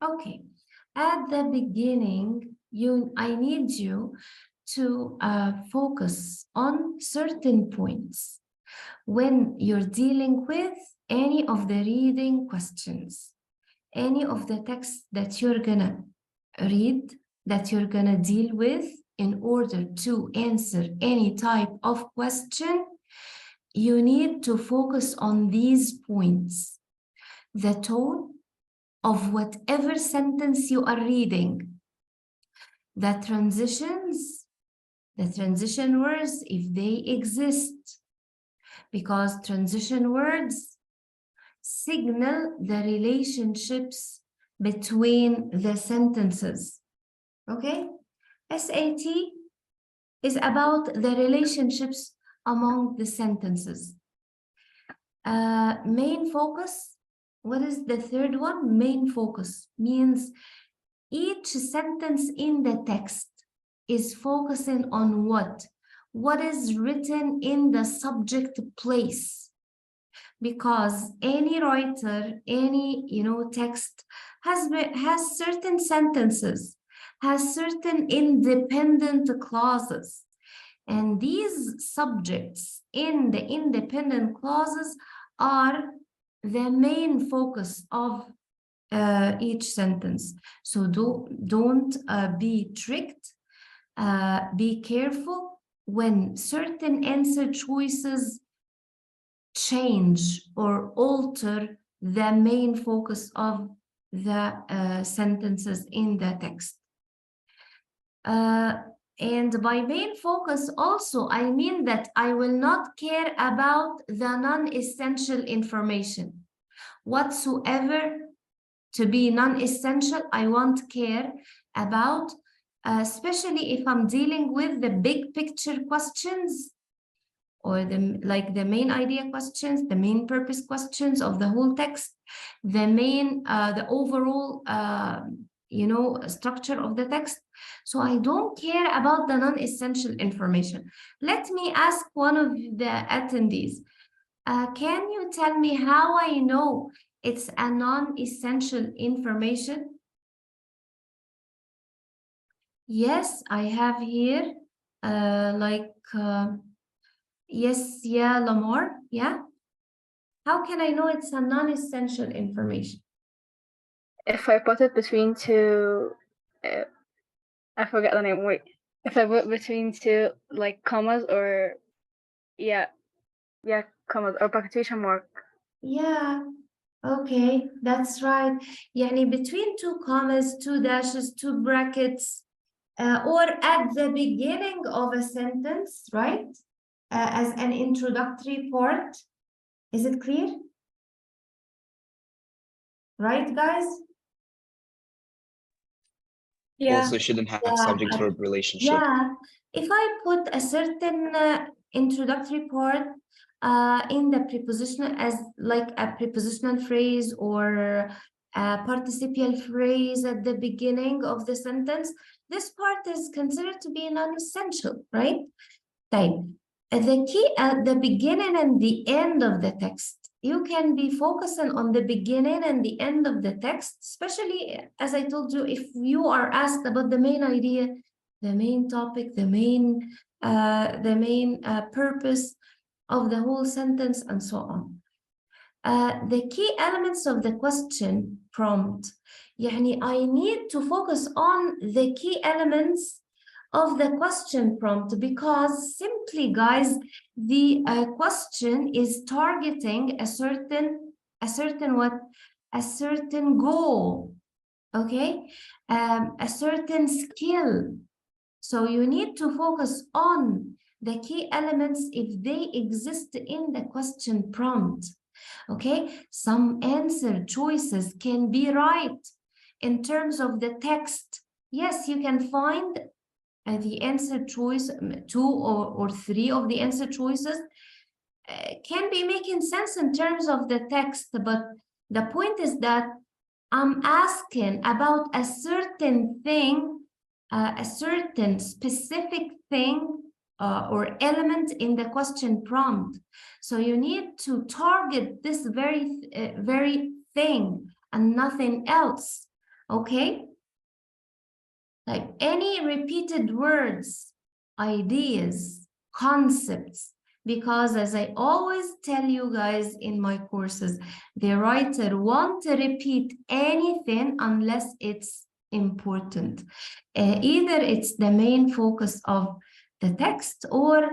Okay, at the beginning, I need you to focus on certain points when you're dealing with any of the reading questions, any of the text that you're gonna read, that you're gonna deal with in order to answer any type of question. You need to focus on these points: the tone of whatever sentence you are reading, the transitions, the transition words, if they exist, because transition words signal the relationships between the sentences. Okay? SAT is about the relationships among the sentences. Main focus, what is the third one? Main focus means each sentence in the text is focusing on what? What is written in the subject place. Because any writer, any text has certain sentences, has certain independent clauses. And these subjects in the independent clauses are the main focus of each sentence. So don't be tricked. Be careful when certain answer choices change or alter the main focus of the sentences in the text. And by main focus also, I mean that I will not care about the non-essential information. Whatsoever to be non-essential, I won't care about, especially if I'm dealing with the big picture questions or the main idea questions, the main purpose questions of the whole text, the overall structure of the text. So I don't care about the non-essential information. Let me ask one of the attendees, can you tell me how I know it's a non-essential information? Yes, I have here yes, yeah, Lamar, yeah. How can I know it's a non-essential information? If I put it between two, I forget the name, wait. If I put between two, like, commas or, yeah, commas or punctuation mark. Yeah, okay, that's right. Yani between two commas, two dashes, two brackets, or at the beginning of a sentence, right? As an introductory part. Is it clear? Right, guys? Yeah. Also shouldn't have subject-verb relationship. Yeah, if I put a certain introductory part in the prepositional as like a prepositional phrase or a participial phrase at the beginning of the sentence, this part is considered to be non-essential, right? Right. The key at the beginning and the end of the text. You can be focusing on the beginning and the end of the text, especially as I told you, if you are asked about the main idea, the main topic, the main purpose of the whole sentence, and so on. The key elements of the question prompt. يعني I need to focus on the key elements of the question prompt, because simply, guys, the question is targeting a certain goal, okay, a certain skill. So you need to focus on the key elements if they exist in the question prompt. Okay, some answer choices can be right in terms of the text. Yes, you can find the answer choice, 2 or 3 of the answer choices can be making sense in terms of the text, but the point is that I'm asking about a certain thing, a certain specific thing or element in the question prompt. So you need to target this very thing and nothing else. Okay? Like any repeated words, ideas, concepts, because as I always tell you guys in my courses, the writer won't repeat anything unless it's important. Either it's the main focus of the text or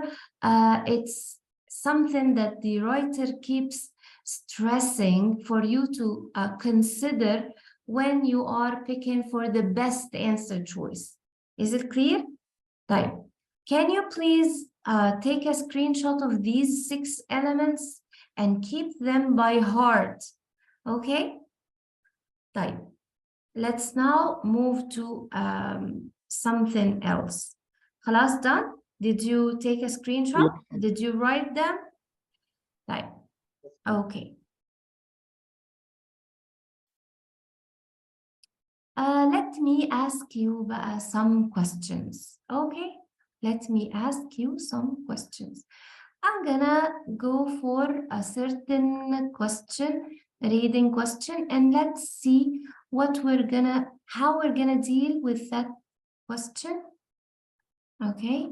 it's something that the writer keeps stressing for you to consider when you are picking for the best answer choice. Is it clear? Right. Can you please take a screenshot of these 6 elements and keep them by heart? Okay? Right. Let's now move to something else. خلاص done? Did you take a screenshot? Yeah. Did you write them? Right. Okay. Let me ask you some questions. Okay, let me ask you some questions. I'm gonna go for a certain question, reading question, and let's see how we're gonna deal with that question. Okay.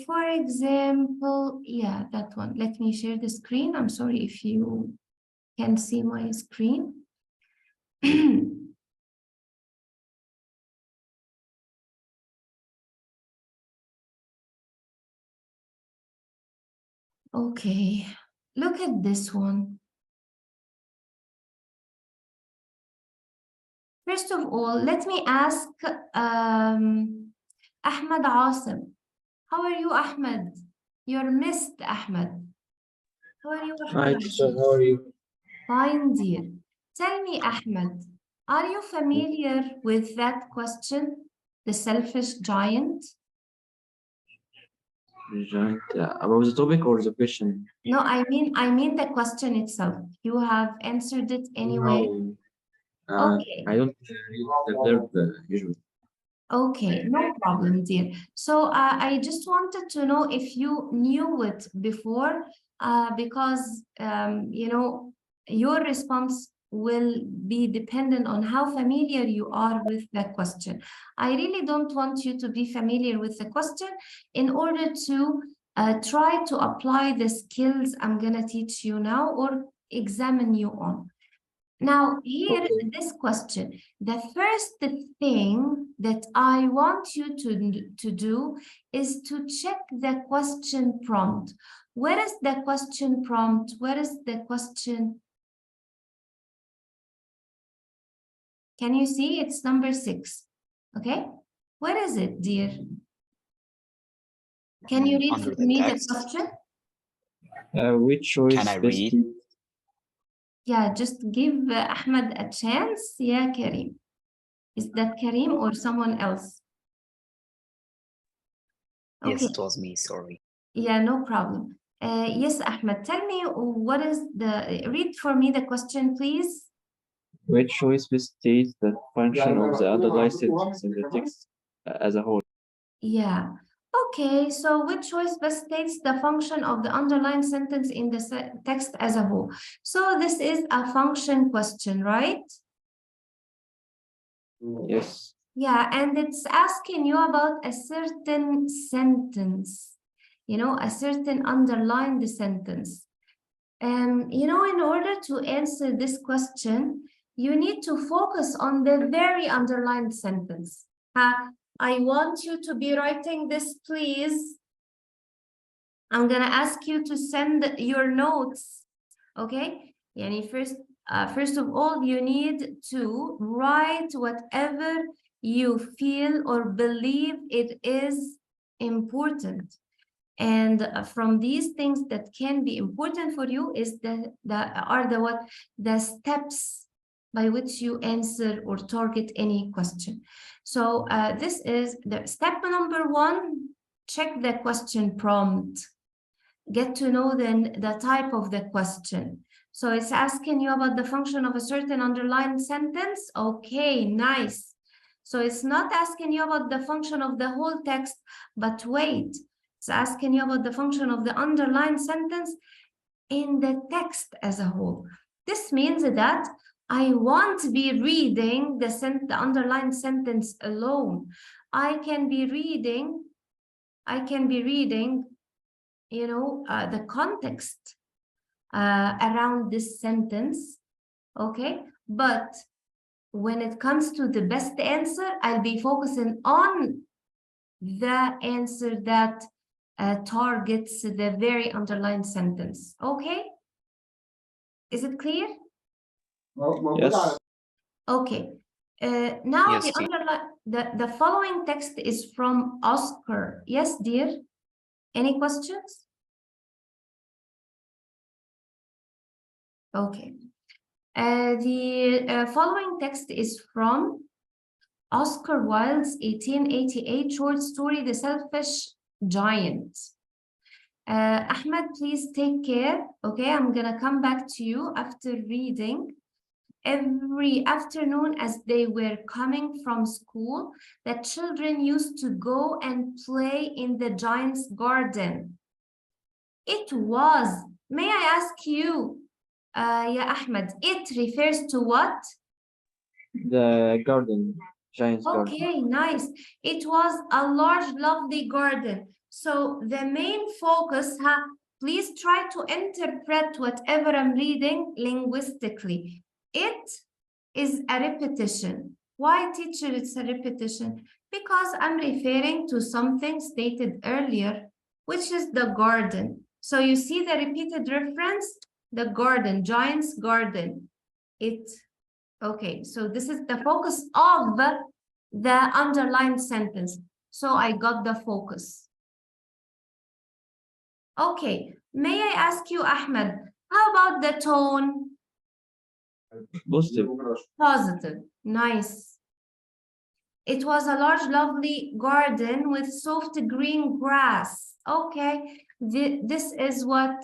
For example, yeah, that one. Let me share the screen. I'm sorry if you can see my screen. Okay, look at this one. First of all, let me ask Ahmed Asim. How are you, Ahmed? You're missed, Ahmed. How are you, Hi, Ahmed? teacher, how are you? Fine, dear. Tell me, Ahmed, are you familiar with that question, the selfish giant? Giant, about the topic or the question? No, I mean the question itself. You have answered it anyway. No. Okay. I don't read the verb usually. Okay, no problem, dear. So I just wanted to know if you knew it before, because you know, your response will be dependent on how familiar you are with the question. I really don't want you to be familiar with the question in order to try to apply the skills I'm gonna teach you now or examine you on. Now, here, Okay. this question, the first thing that I want you to do is to check the question prompt. Where is the question prompt? Where is the question? Can you see? It's number 6. Okay. Where is it, dear? Can you read Under for the me the text. question? Which choice Can I best? read? Yeah, just give Ahmed a chance. Yeah, Karim. Is that Karim or someone else? Yes, Okay. it was me, sorry. Yeah, no problem. Yes, Ahmed, tell me what is read for me the question, please. Which choice best states the function of the underlying sentence in the text as a whole? Yeah. Okay, so which choice best states the function of the underlined sentence in the text as a whole? So this is a function question, right? Yes. Yeah, and it's asking you about a certain sentence, you know, a certain underlined sentence. You know, in order to answer this question, you need to focus on the very underlined sentence. I want you to be writing this, please. I'm gonna ask you to send your notes, okay? Yani first of all, you need to write whatever you feel or believe it is important. And from these things that can be important for you is the steps by which you answer or target any question. So this is the step number 1. Check the question prompt. Get to know then the type of the question. So it's asking you about the function of a certain underlined sentence. Okay, nice. So it's not asking you about the function of the whole text, but wait, it's asking you about the function of the underlined sentence in the text as a whole. This means that I won't be reading the underlined sentence alone. I can be reading, you know, the context around this sentence, okay? But when it comes to the best answer, I'll be focusing on the answer that targets the very underlined sentence, okay? Is it clear? Yes. Okay. Now Yes, the following text is from Oscar. Yes, dear? Any questions? Okay. The following text is from Oscar Wilde's 1888 short story, The Selfish Giant. Ahmed, please take care. Okay, I'm gonna come back to you after reading. Every afternoon as they were coming from school, the children used to go and play in the giant's garden. It was, may I ask you, yeah, Ahmed, it refers to what? The garden, giant's garden. Okay, nice. It was a large, lovely garden. So the main focus, please try to interpret whatever I'm reading linguistically. It is a repetition. Why, teacher, it's a repetition? Because I'm referring to something stated earlier, which is the garden. So you see the repeated reference, the garden, giant's garden. It. Okay, so this is the focus of the underlined sentence. So I got the focus. Okay, may I ask you, Ahmed, how about the tone? Positive. Positive, nice. It was a large, lovely garden with soft green grass. Okay, this is what,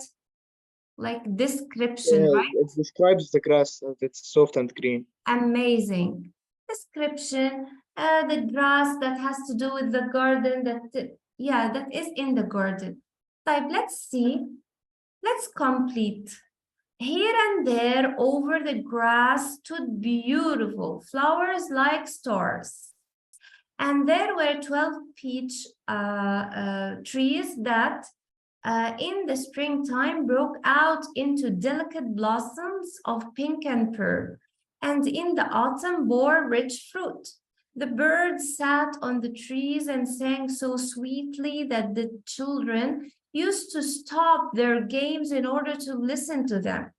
like description, right? It describes the grass as it's soft and green. Amazing. Description, the grass that has to do with the garden that, yeah, that is in the garden. Type, let's see. Let's complete. Here and there over the grass stood beautiful flowers like stars. And there were 12 peach trees that in the springtime broke out into delicate blossoms of pink and pearl, and in the autumn bore rich fruit. The birds sat on the trees and sang so sweetly that the children used to stop their games in order to listen to them.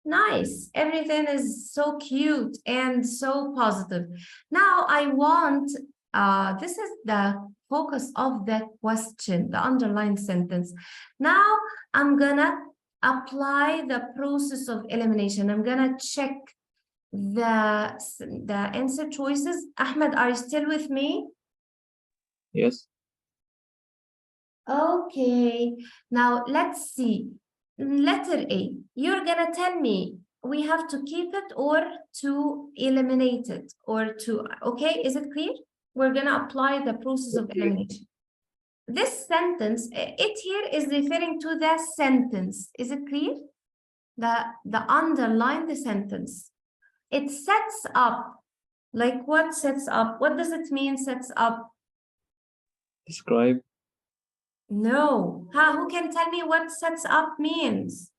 Nice. Everything is so cute and so positive. Now I want, this is the focus of the question, the underlined sentence. Now I'm gonna apply the process of elimination. I'm gonna check the answer choices. Ahmed, are you still with me? Yes. Okay, now let's see. Letter A, you're gonna tell me we have to keep it or to eliminate it or to, okay, is it clear? We're gonna apply the process of elimination. This sentence, it here is referring to the sentence. Is it clear? The underline the sentence. It sets up, like what sets up? What does it mean sets up? Describe. No. Who can tell me what sets up means?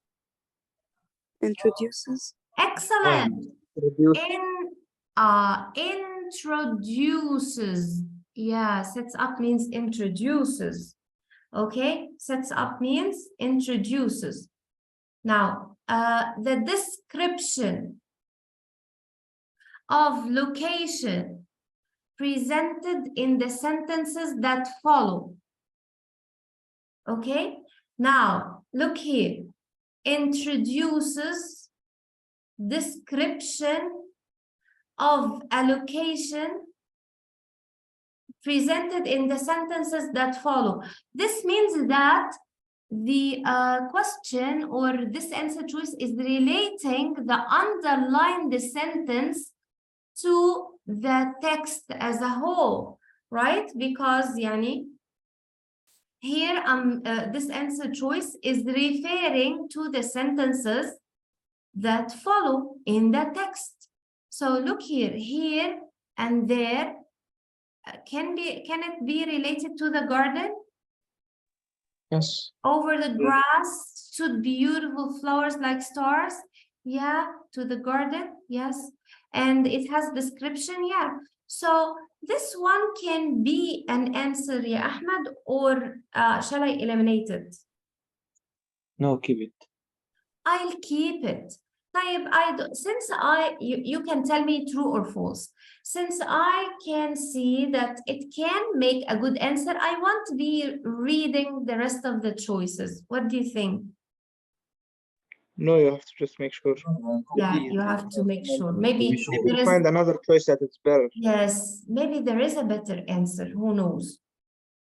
Introduces. Excellent. Reduce. Introduces. Yeah, sets up means introduces. Okay, sets up means introduces. Now, the description of location presented in the sentences that follow. Okay, now look here. Introduces description of a location presented in the sentences that follow. This means that the question or this answer choice is relating the underlined sentence to the text as a whole, right? Because yani, here this answer choice is referring to the sentences that follow in the text. So look here and there. Can it be related to the garden? Yes. Over the grass stood beautiful flowers like stars. Yeah, to the garden. Yes. And it has description. Yeah. So this one can be an answer, ya Ahmed, or shall I eliminate it? No, keep it. I'll keep it. طيب, you can tell me true or false. Since I can see that it can make a good answer, I want to be reading the rest of the choices. What do you think? No, you have to just make sure. Yeah, you have to make sure. Maybe You there will is, find another choice that is better. yes, maybe there is a better answer. Who knows?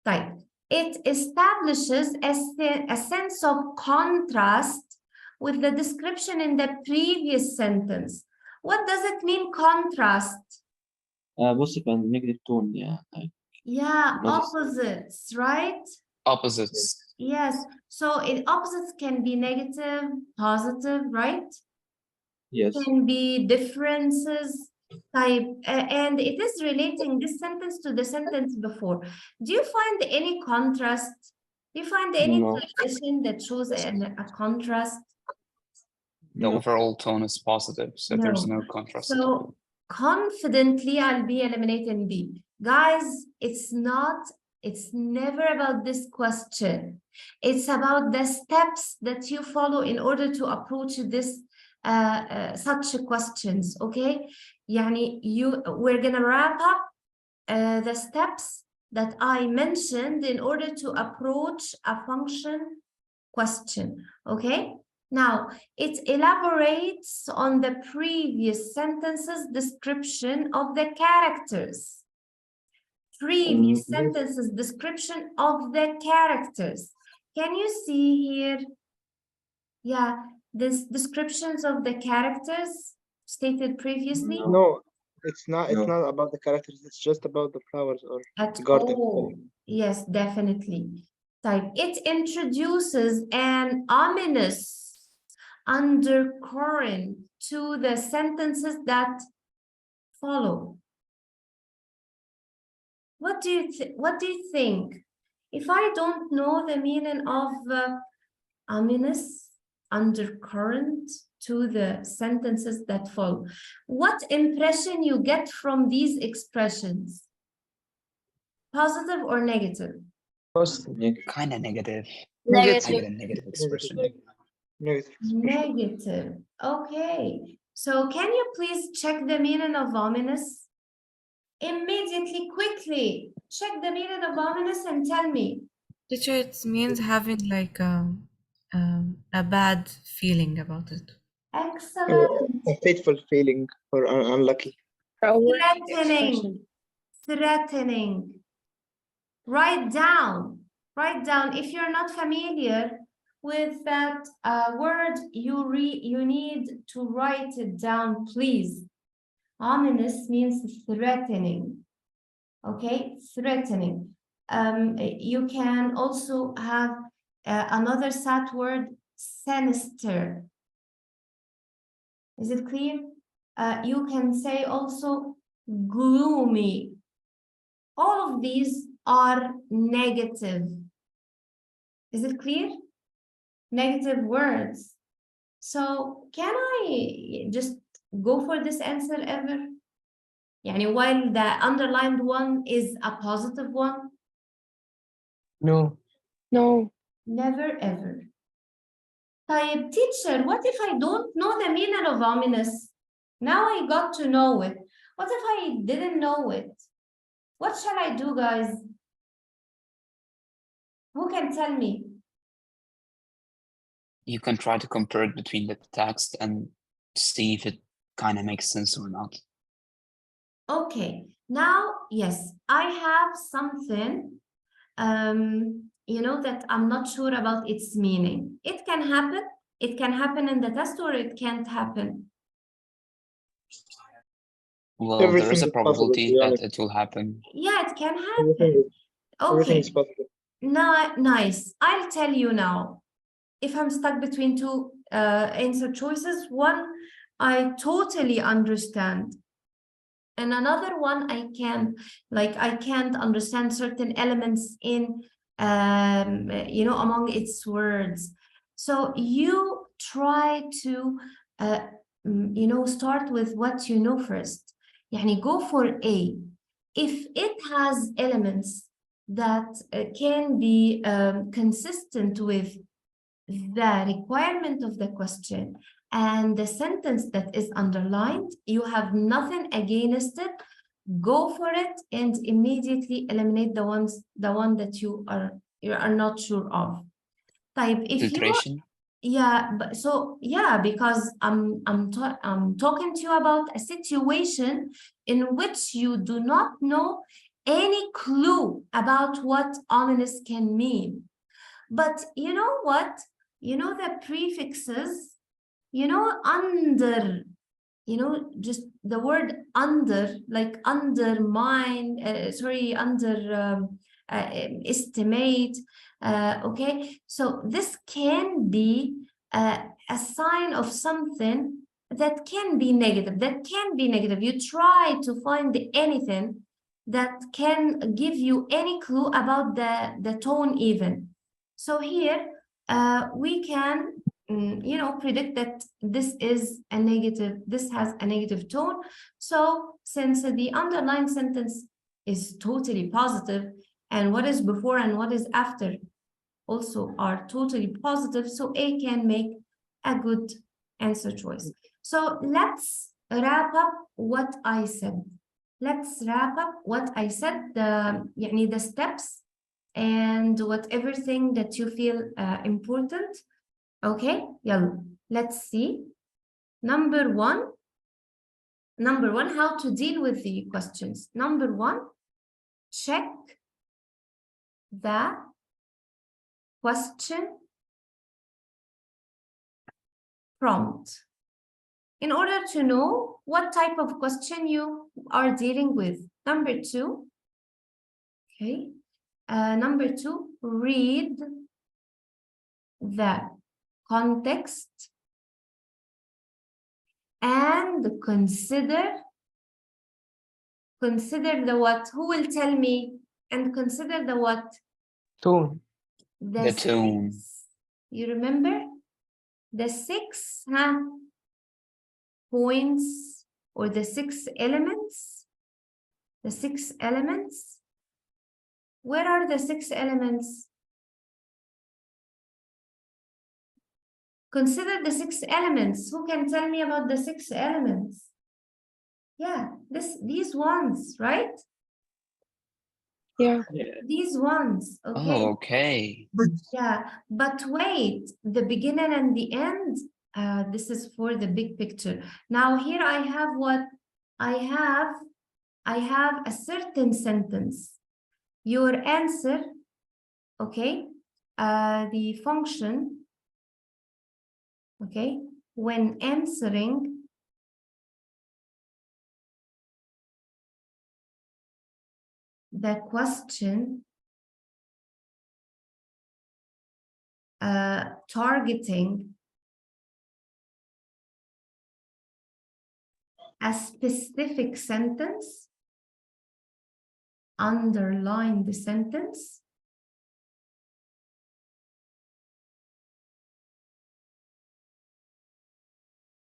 Right. It establishes a sense of contrast with the description in the previous sentence. What does it mean, contrast? بص كان negative tone like Yeah, notice. opposites, right? Opposites. Yes. So opposites can be negative, positive, right? Yes. Can be differences type, and it is relating this sentence to the sentence before. Do you find any contrast? Do you find any No. transition that shows a contrast? The No. overall tone is positive, so there's No. no contrast at all. So confidently, I'll be eliminating B. Guys, it's never about this question. It's about the steps that you follow in order to approach this such questions, okay? We're gonna wrap up the steps that I mentioned in order to approach a function question, okay? Now, it elaborates on the previous sentence's description of the characters. Previous sentences description of the characters. Can you see here? Yeah, this descriptions of the characters stated previously. No, it's not. It's not about the characters. It's just about the flowers or At garden. all. Yes, definitely. Type. It introduces an ominous undercurrent to the sentences that follow. What do you think? If I don't know the meaning of ominous undercurrent to the sentences that follow, what impression you get from these expressions? Positive or negative? Positive. Kind of negative. Negative. Negative expression. Negative. Negative. Okay. So can you please check the meaning of ominous? Immediately, quickly, check the meaning of ominous and tell me. Teacher, it means having like a bad feeling about it. Excellent. A fateful feeling or unlucky. Threatening. Threatening. Write down. If you're not familiar with that word, you need to write it down, please. Ominous means threatening. Okay, threatening. You can also have another SAT word, sinister. Is it clear? You can say also gloomy. All of these are negative. Is it clear? Negative words. So can I just go for this answer ever? While the underlined one is a positive one? No. No. Never ever. طيب, teacher, what if I don't know the meaning of ominous? Now I got to know it. What if I didn't know it? What shall I do, guys? Who can tell me? You can try to compare it between the text and see if it kind of makes sense or not. Okay, now, yes, I have something, that I'm not sure about its meaning. It can happen. It can happen in the test or it can't happen. Well, there Everything is a is possible, probability to be that honest. it will happen. Yeah, it can happen. Everything Okay, is possible. nice. I'll tell you now. If I'm stuck between two answer choices, one, I totally understand. And another one, I can't understand certain elements in, among its words. So you try to, start with what you know first. يعني go for A. If it has elements that can be consistent with the requirement of the question and the sentence that is underlined, you have nothing against it. Go for it and immediately eliminate the one that you are not sure of. Type if you Filtration. because I'm talking to you about a situation in which you do not know any clue about what ominous can mean. But you know what? You know the prefixes, under, just the word under, like undermine, estimate, okay? So this can be a sign of something that can be negative. You try to find anything that can give you any clue about the tone even. So here we can predict that this has a negative tone. So since the underlined sentence is totally positive, and what is before and what is after also are totally positive, so A can make a good answer choice. So let's wrap up what I said. The steps and everything that you feel important. Okay, يلا, let's see. Number one, how to deal with the questions. Number one, check the question prompt in order to know what type of question you are dealing with. Number two, read the context and consider the what. Who will tell me? And consider the what? Tone. The tone. You remember the 6 points or the 6 elements? The 6 elements. Where are the 6 elements? Consider the 6 elements. Who can tell me about the 6 elements? Yeah, these ones, right? Yeah. These ones, okay. Oh, okay. Yeah, but wait, the beginning and the end, this is for the big picture. Now here I have what? I have a certain sentence. Your answer, okay, the function, okay, when answering the question, targeting a specific sentence, underline the sentence,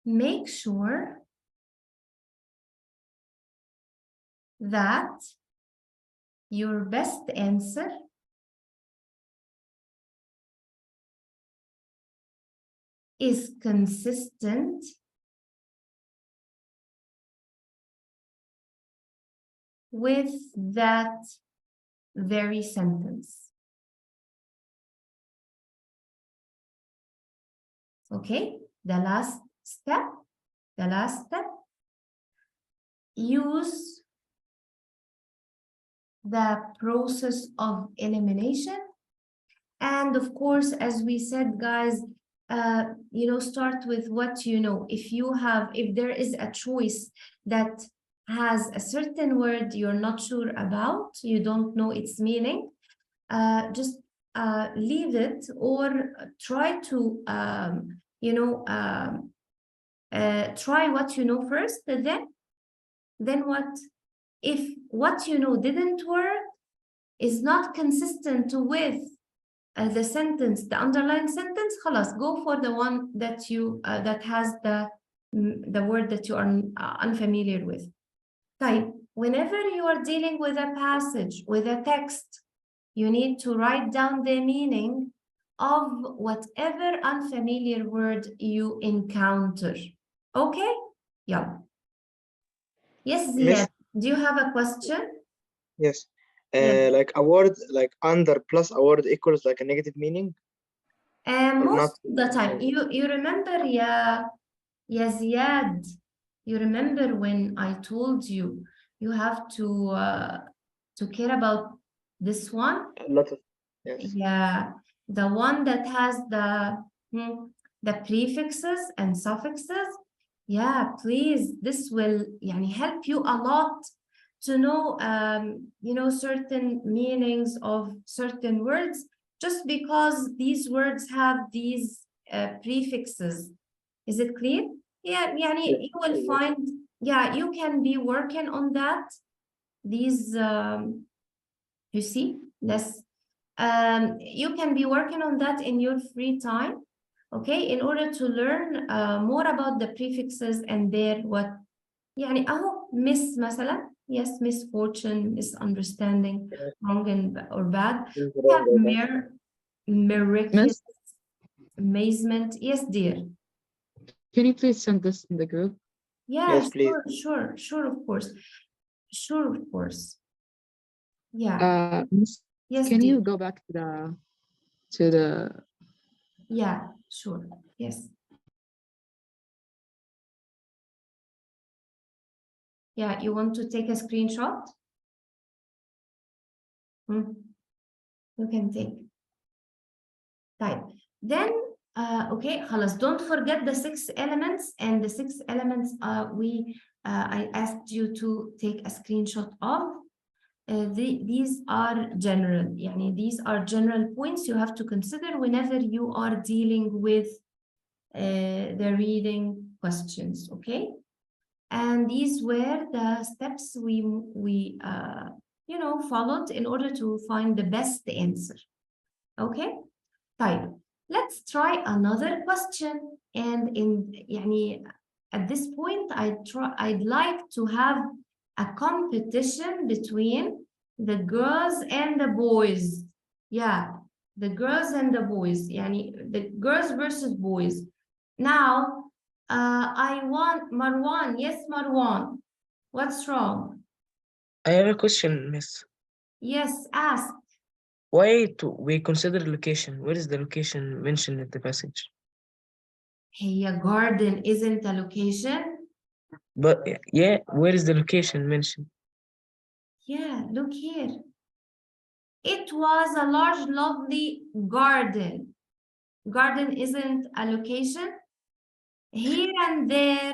make sure that your best answer is consistent with that very sentence. Okay, the last step, use the process of elimination. And of course, as we said, guys, start with what you know. If there is a choice that has a certain word you're not sure about, you don't know its meaning, just leave it, or try to try what you know first, then then what? If what you know didn't work, is not consistent with the sentence, the underlying sentence, خلاص, go for the one that you that has the word that you are unfamiliar with. طيب, whenever you are dealing with a passage, with a text, you need to write down the meaning of whatever unfamiliar word you encounter. Okay? Yeah. Yes, Miss, Ziad, do you have a question? yes. Yes. Like a word like under plus a word equals like a negative meaning. Or Most not? of the time, you remember, ya Ziad, you remember when I told you you have to care about this one? A lot of, yes. Yeah, the one that has the prefixes and suffixes. Yeah, please, this will يعني help you a lot to know you know, certain meanings of certain words, just because these words have these prefixes. Is it clear? Yeah, يعني Yes, you will yes. find, yeah, you can be working on that. These you see, this you can be working on that in your free time, okay, in order to learn more about the prefixes and their what. يعني أهو miss مثلا, yes, misfortune, misunderstanding, Yes. wrong and or bad. This is We have wrong or bad. miraculous, amazement. Yes, dear. Can you please send this in the group? Yeah, Yes, please. sure, of course. Sure, of course. Yeah, Miss, yes, can dear. you go back to the Yeah, sure, yes. Yeah, you want to take a screenshot? You can take. Type. Then, okay, خلاص, don't forget the 6 elements, and the 6 elements I asked you to take a screenshot of. These are general, يعني these are general points you have to consider whenever you are dealing with the reading questions, okay? And these were the steps we you know, followed in order to find the best answer. Okay, طيب, let's try another question. And يعني at this point, I'd like to have a competition between the girls and the boys. Yeah, the girls and the boys, يعني the girls versus boys. Now, I want Marwan. Yes, Marwan. What's wrong? I have a question, Miss. Yes, ask. Why do we consider location? Where is the location mentioned in the passage? Hey, a garden isn't a location. But yeah, where is the location mentioned? Yeah, look here. It was a large, lovely garden. Garden isn't a location. Here and there,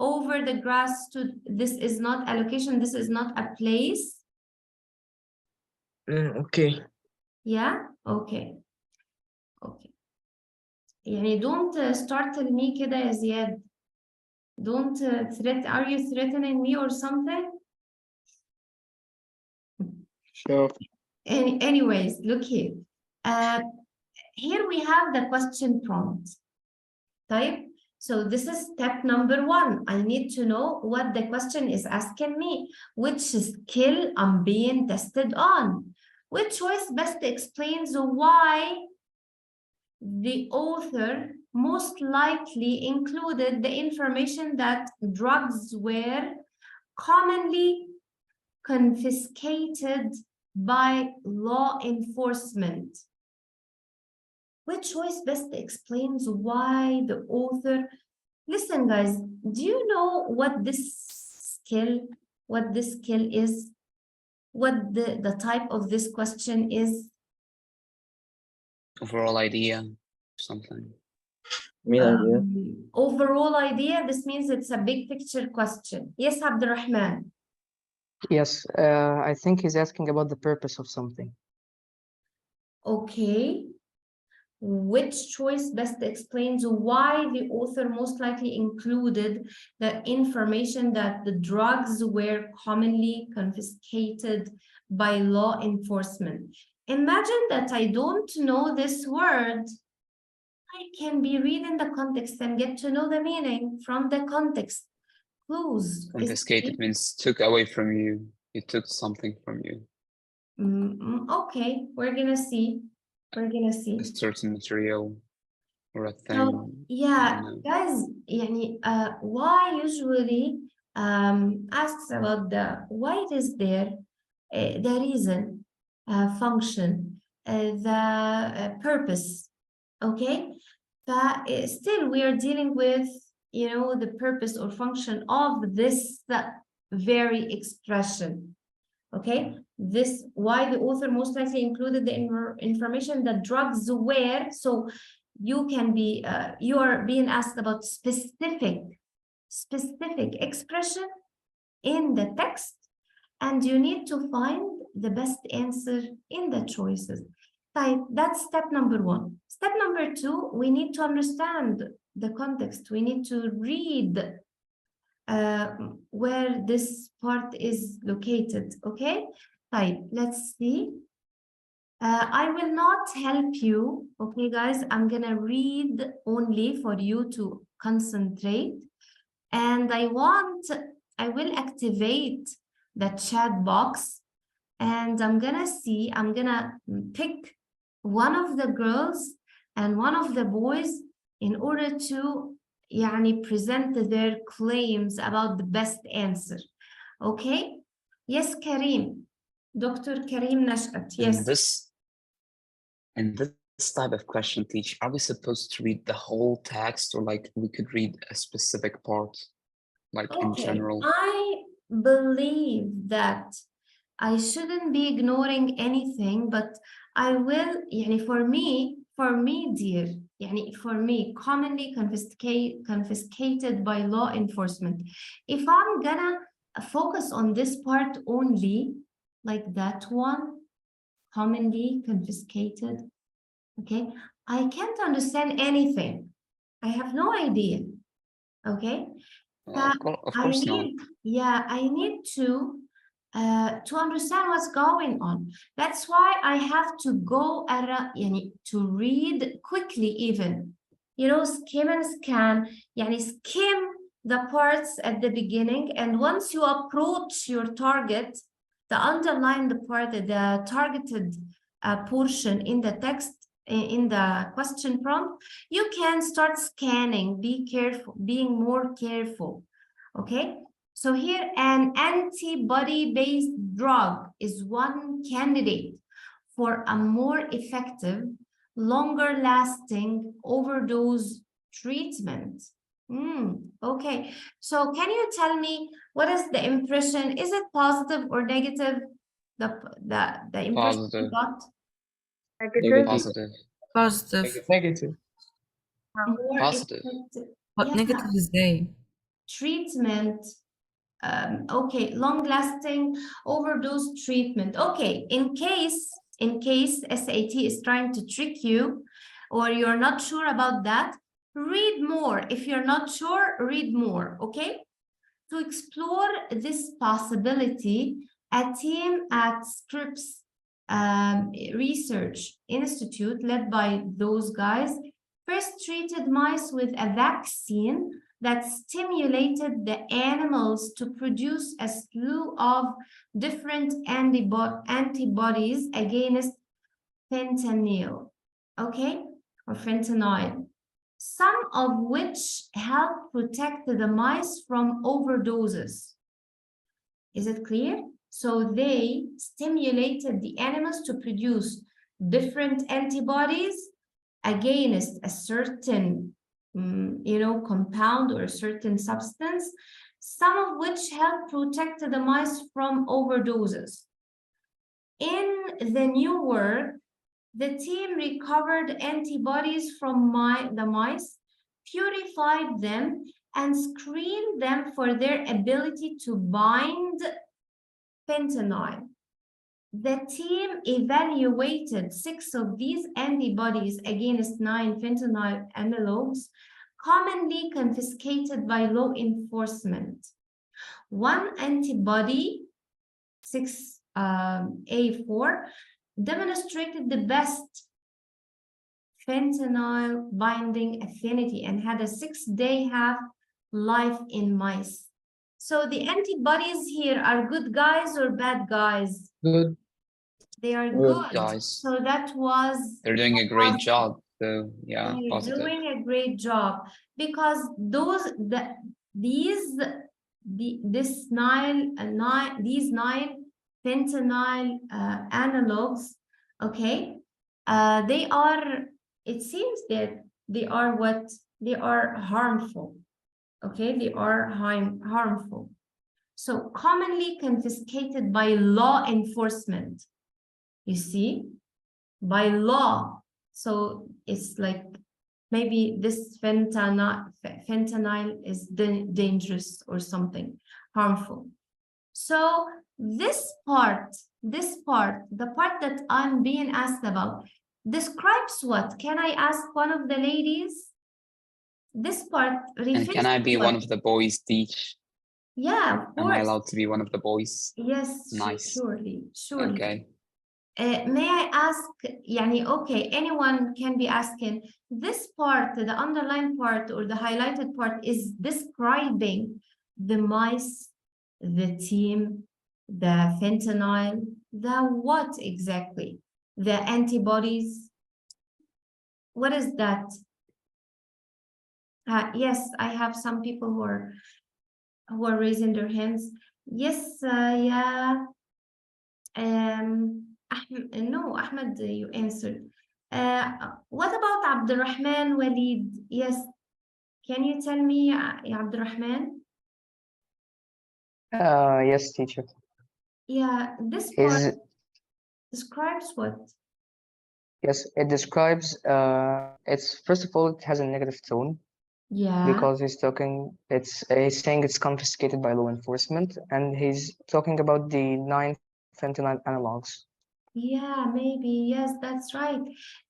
over the grass stood. This is not a location. This is not a place. Okay. Yeah, okay. Okay. يعني don't start me كده يا زياد. Don't are you threatening me or something? No. Anyways, look here. Here we have the question prompt. Type. So this is step number 1. I need to know what the question is asking me, which skill I'm being tested on. Which choice best explains why the author most likely included the information that drugs were commonly confiscated by law enforcement. Which choice best explains why the author... Listen, guys, do you know what this skill is? What the type of this question is? Overall idea, something. Main idea. Overall idea, this means it's a big picture question. Yes, Abdurrahman. Yes, I think he's asking about the purpose of something. Okay. which choice best explains why the author most likely included the information that the drugs were commonly confiscated by law enforcement? Imagine that I don't know this word. I can be reading the context and get to know the meaning from the context. Clues. Is it Confiscated means took away from you. You took something from you. Okay, we're gonna see. We're gonna see. A certain material or a thing. So yeah, you know. guys, why usually asks about the why it is there, the reason, function, the purpose. Okay, but still we are dealing with, you know, the purpose or function of this very expression. Okay, this why the author most likely included the information that drugs were. So you can be you are being asked about specific expression in the text, and you need to find the best answer in the choices. That's step number one. Step number two, we need to understand the context. We need to read where this part is located. Okay, let's see. I will not help you. Okay, guys, I'm gonna read only for you to concentrate, and I will activate the chat box, and I'm gonna pick one of the girls and one of the boys in order to present their claims about the best answer. Okay, yes, Karim, Dr. Karim Nashat, yes. In this type of question, teach, are we supposed to read the whole text, or like we could read a specific part, like in general? I believe that I shouldn't be ignoring anything, but I will, for me, dear, for me, commonly confiscated by law enforcement. If I'm gonna focus on this part only, like that one, commonly confiscated, okay, I can't understand anything. I have no idea, okay? Of course not. I need to understand what's going on. That's why I have to go around, to read quickly, even, skim and scan, skim the parts at the beginning, and once you approach your target, the underlined part, the targeted portion in the text, in the question prompt, you can start scanning. Be careful, being more careful. Okay, so here, an antibody-based drug is one candidate for a more effective, longer-lasting overdose treatment. Okay, so can you tell me what is the impression? Is it positive or negative? The impression you got? Negative. Positive. Positive. Negative. More Positive. effective. What Yeah. negative is they? Treatment. Okay, long-lasting overdose treatment. Okay, in case SAT is trying to trick you, or you're not sure about that, read more. If you're not sure, read more. Okay, to explore this possibility, a team at Scripps Research Institute, led by those guys, first treated mice with a vaccine that stimulated the animals to produce a slew of different antibodies against fentanyl, okay, or fentanyl, some of which help protect the mice from overdoses. Is it clear? So they stimulated the animals to produce different antibodies against a certain compound or a certain substance, some of which help protect the mice from overdoses. In the new work, the team recovered antibodies from the mice, purified them, and screened them for their ability to bind fentanyl. The team evaluated 6 of these antibodies against 9 fentanyl analogs commonly confiscated by law enforcement. One antibody, 6A4, demonstrated the best fentanyl binding affinity and had a 6-day half-life in mice. So the antibodies here are good guys or bad guys? Good. They are Good good. guys. So that was They're doing a great positive. job. So yeah, They're positive. doing a great job because these 9 fentanyl analogs, okay, they are, it seems that they are harmful, okay, they are harmful. So commonly confiscated by law enforcement, you see, by law. So it's like maybe this fentanyl is dangerous or something harmful. So this part, the part that I'm being asked about, describes what? Can I ask one of the ladies? This part And refers can I to be what? one of the boys, teach? Yeah, of Am I course. allowed to be one of the boys? Yes, Nice. surely. Okay. May I ask, yani, okay, anyone can be asking, this part, the underlined part or the highlighted part is describing the mice, the team, the fentanyl, the what exactly? The antibodies? What is that? Yes, I have some people who are raising their hands. Yes, yeah. No, Ahmed, you answered. What about Abdurrahman Walid? Yes, can you tell me, Abdurrahman? Yes, teacher. Yeah, this part Is describes what? yes, it describes. It's first of all, it has a negative tone Yeah, because he's talking. He's saying it's confiscated by law enforcement, and he's talking about the 9 fentanyl analogs. yeah, maybe, yes, that's right.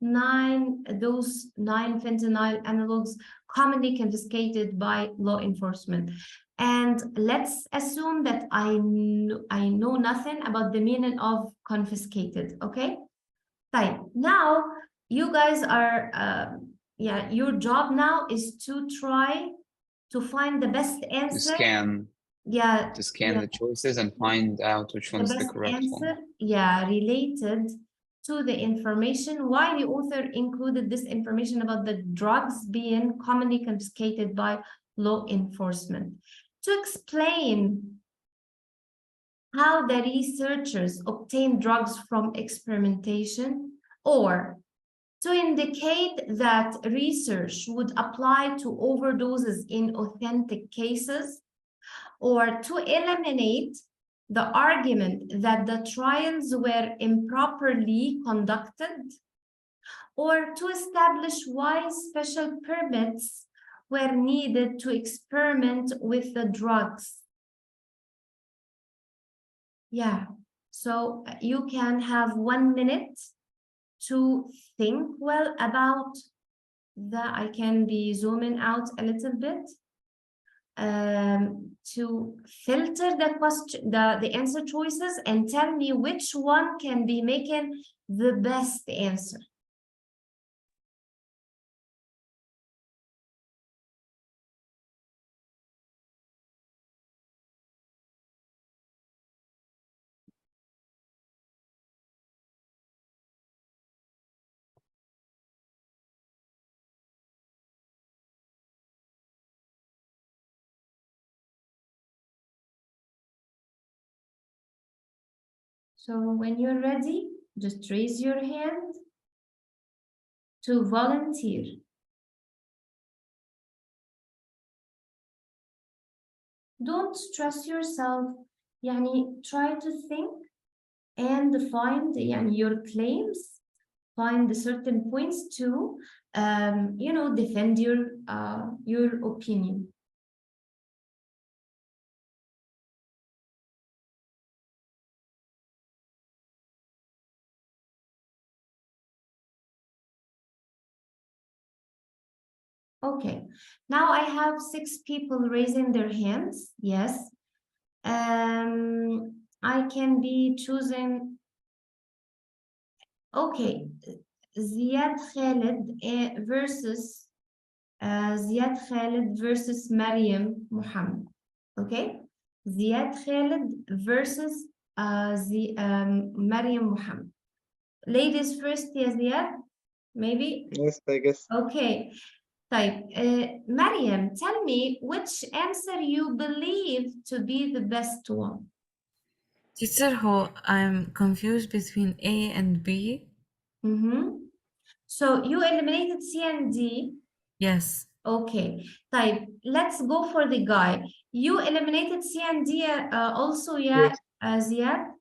Those 9 fentanyl analogs commonly confiscated by law enforcement. And let's assume that I know nothing about the meaning of confiscated, okay? Fine. Now, you guys are, yeah, your job now is to try to find the best To answer. scan Yeah, the choices and find out which the one's the best correct answer, one. yeah, related to the information, why the author included this information about the drugs being commonly confiscated by law enforcement. To explain how the researchers obtain drugs from experimentation, or to indicate that research would apply to overdoses in authentic cases, or to eliminate the argument that the trials were improperly conducted, or to establish why special permits were needed to experiment with the drugs. Yeah, so you can have 1 minute to think well about I can be zooming out a little bit. To filter the question, the answer choices, and tell me which one can be making the best answer. So when you're ready, just raise your hand to volunteer. Don't stress yourself. Yani, try to think and find your claims, find certain points to defend your opinion. Okay, now I have 6 people raising their hands. Yes. I can be choosing. Okay, Ziad Khalid versus Ziad Khalid versus Mariam Muhammad. Okay, Ziad Khalid versus Mariam Muhammad. Ladies first, ya Ziad, maybe? Yes, I guess. Okay. طيب, Mariam, tell me which answer you believe to be the best one. Teacher, who I'm confused between A and B. So you eliminated C and D. Yes. Okay. طيب, let's go for the guy. You eliminated C and D also, yeah, Ziad?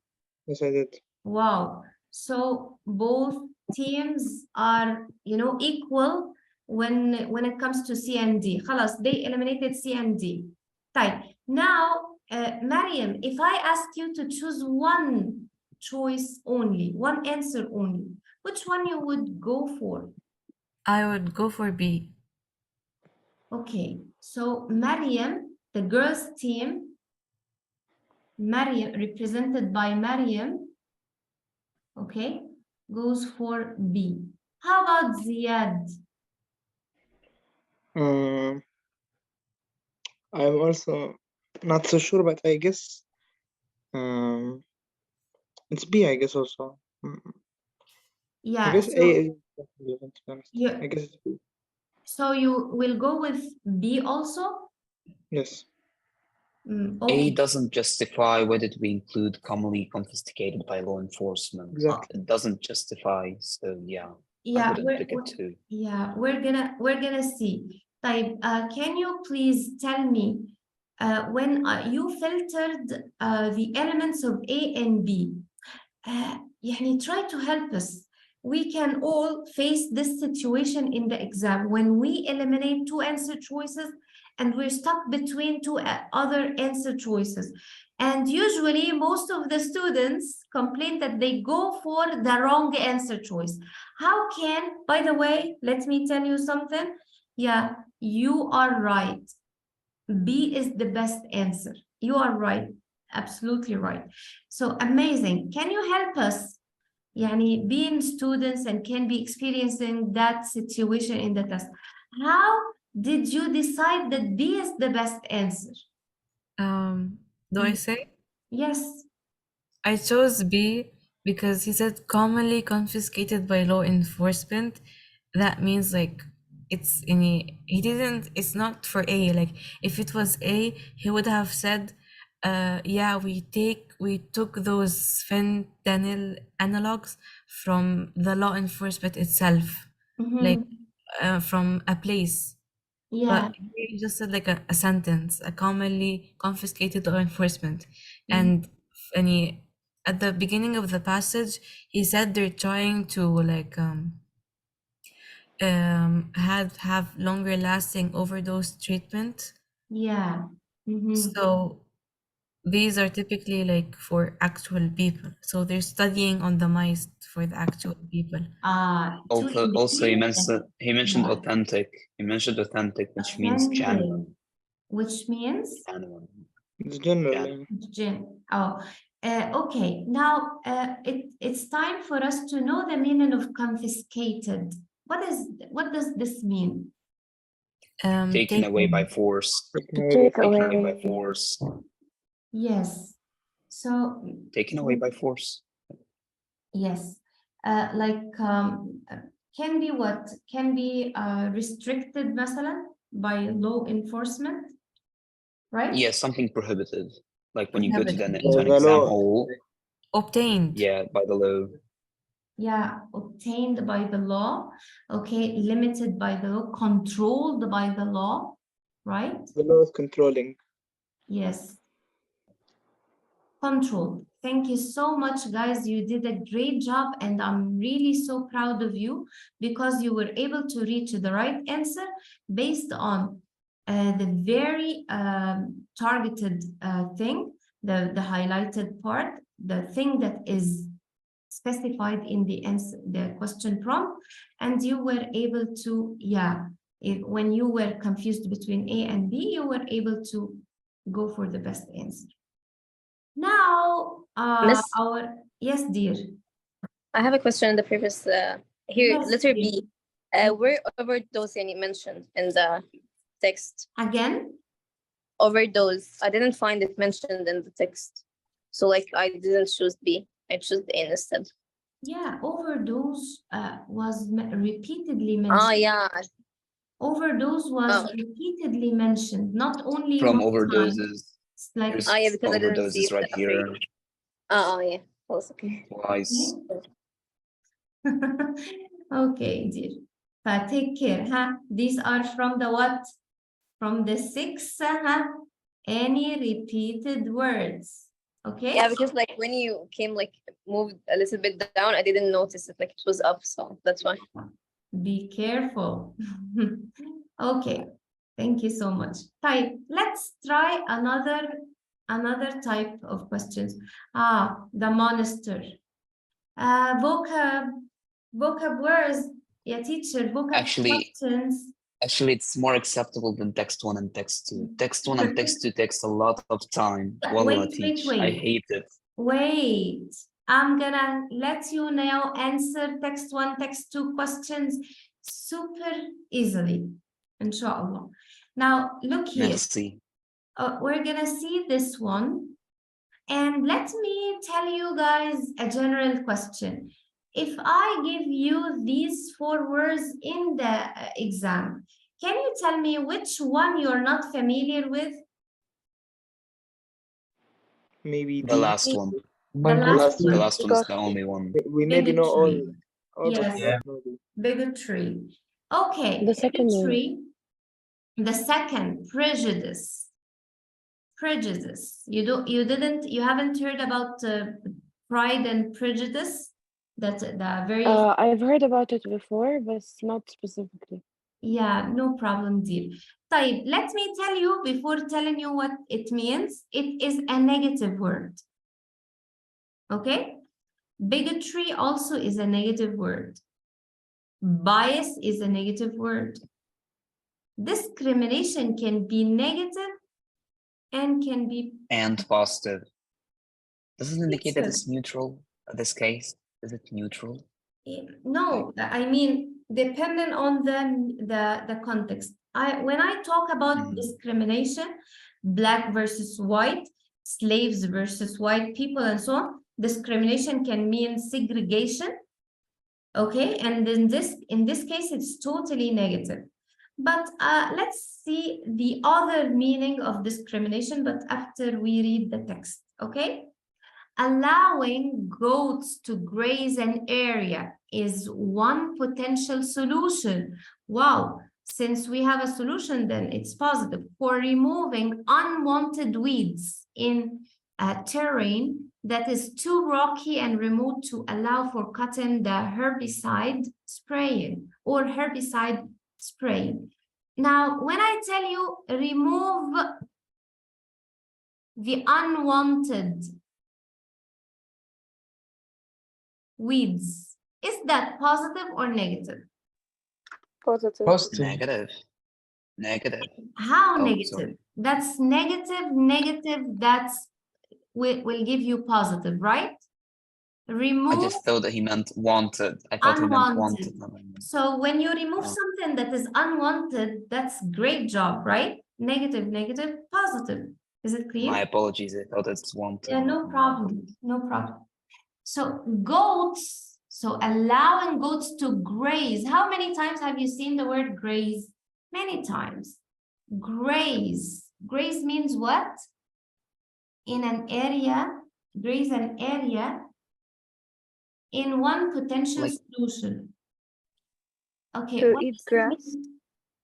Yes, I did. Wow. So both teams are, equal when it comes to C and D. خلاص, they eliminated C and D. طيب, now, Mariam, if I ask you to choose one choice only, one answer only, which one you would go for? I would go for B. Okay, so Mariam, the girls' team, Mariam, represented by Mariam, okay, goes for B. How about Ziad? I'm also not so sure, but I guess it's B, I guess also. I Yeah, guess so A is relevant, to be honest. you, I guess it's B. so you will go with B also? Yes. A Okay. doesn't justify whether to be include commonly confiscated by law enforcement. Exactly. It doesn't justify, so yeah, I Yeah, wouldn't pick it too. yeah, we're gonna see. طيب, can you please tell me when you filtered the elements of A and B, يعني try to help us. We can all face this situation in the exam when we eliminate 2 answer choices and we're stuck between 2 other answer choices. And usually most of the students complain that they go for the wrong answer choice. How can, by the way, let me tell you something. Yeah, you are right. B is the best answer. You are right. Absolutely right. So amazing. Can you help us? Yani being students and can be experiencing that situation in the test. How did you decide that B is the best answer? Do I say? Yes. I chose B because he said commonly confiscated by law enforcement. That means like it's it's not for A. Like if it was A, he would have said, yeah, we took those fentanyl analogs from the law enforcement itself, like from a place. Yeah. But he just said like a sentence, a commonly confiscated law enforcement. And at the beginning of the passage, he said they're trying to like have longer lasting overdose treatment. Yeah. So these are typically like for actual people. So they're studying on the mice for the actual people. Also, he mentioned Yeah. authentic. He mentioned authentic, which means genuine. Which means? Genuine. It's general. Okay. Now it's time for us to know the meaning of confiscated. What does this mean? Taken away by force. Take Taken away. away by force. Yes. So Taken away by force. yes. Can be what? Can be restricted مثلا by law enforcement, right? Yeah, something prohibited. Like when you go to an The exam law. hall. Obtained. Yeah, by the law. Yeah, obtained by the law. Okay, limited by the law, controlled by the law, right? The law is controlling. Yes. Control. Thank you so much, guys. You did a great job, and I'm really so proud of you because you were able to reach the right answer based on the very targeted thing, the highlighted part, the thing that is specified in the answer, the question prompt, and you were able to, When you were confused between A and B, you were able to go for the best answer. Now, Miss? yes, dear. I have a question in the previous here, Yes, letter dear. B. Where overdose mentioned in the text? Again? Overdose. I didn't find it mentioned in the text. So like I didn't choose B. I chose A instead. Yeah, overdose was repeatedly mentioned. Yeah. Overdose was repeatedly mentioned, not only From one time. overdoses. It's like There's yeah, because I didn't see overdoses it right here. yeah. That's okay. Twice. Okay, dear. Take care, huh? These are from the what? From the 6, huh? Any repeated words. Okay? Yeah, because like when you came like moved a little bit down, I didn't notice it, like it was up, so that's why. Be careful. Okay, thank you so much. Type. Let's try another type of questions. The monster. Vocab words. Yeah, teacher. Vocab questions. Actually, it's more acceptable than text 1 and text 2. Text 1 and text 2 takes a lot of time. Wallah, teach. I hate it. Wait. I'm gonna let you now answer text 1, text 2 questions super easily, inshallah. Now, look here. Merci. We're gonna see this one. And let me tell you guys a general question. If I give you these 4 words in the exam, can you tell me which one you're not familiar with? Maybe The last one. The last The one. last one is the only one. We maybe know all. Yes. Yeah. Bigotry. Okay. The second one. Bigotry. The second, prejudice. Prejudice. You haven't heard about Pride and Prejudice? That's the very. I've heard about it before, but not specifically. Yeah, no problem, dear. طيب, let me tell you before telling you what it means. It is a negative word. Okay? Bigotry also is a negative word. Bias is a negative word. Discrimination can be negative and can be... And positive. Does it indicate that Teacher. it's neutral in this case? Is it neutral? No, I mean, depending on the context. When I talk about discrimination, black versus white, slaves versus white people, and so on, discrimination can mean segregation. Okay, and in this case, it's totally negative. But let's see the other meaning of discrimination, but after we read the text, okay? Allowing goats to graze an area is one potential solution. Wow, since we have a solution, then it's positive. For removing unwanted weeds in a terrain that is too rocky and remote to allow for cutting the herbicide spraying or herbicide spraying. Now, when I tell you remove the unwanted weeds, is that positive or negative? Positive. Negative. Negative. How Oh, negative? sorry. That's negative, that's will give you positive, right? Remove I just thought that he meant wanted. I thought he meant wanted. So when you remove something that is unwanted, that's great job, right? Negative, positive. Is it clear? My apologies. I thought it's wanted. Yeah, no problem. No problem. So goats, so allowing goats to graze. How many times have you seen the word graze? Many times. Graze. Graze means what? In an area, graze an area in one potential solution. Okay. To eat grass?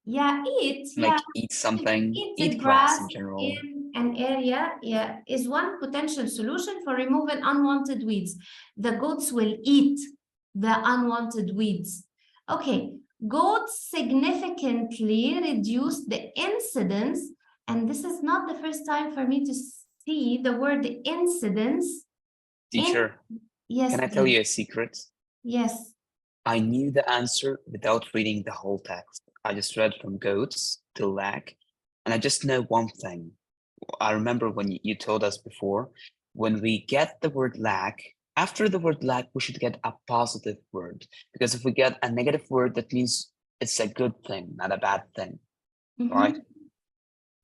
Yeah, eat. Like yeah. eat something. Eat grass in general. in an area, yeah, is one potential solution for removing unwanted weeds. The goats will eat the unwanted weeds. Okay, goats significantly reduce the incidence, and this is not the first time for me to see the word incidence. Teacher, Yes. can I tell you a secret? Yes. I knew the answer without reading the whole text. I just read from goats to lack, and I just know one thing. I remember when you told us before, when we get the word lack, after the word lack, we should get a positive word. Because if we get a negative word, that means it's a good thing, not a bad thing, right?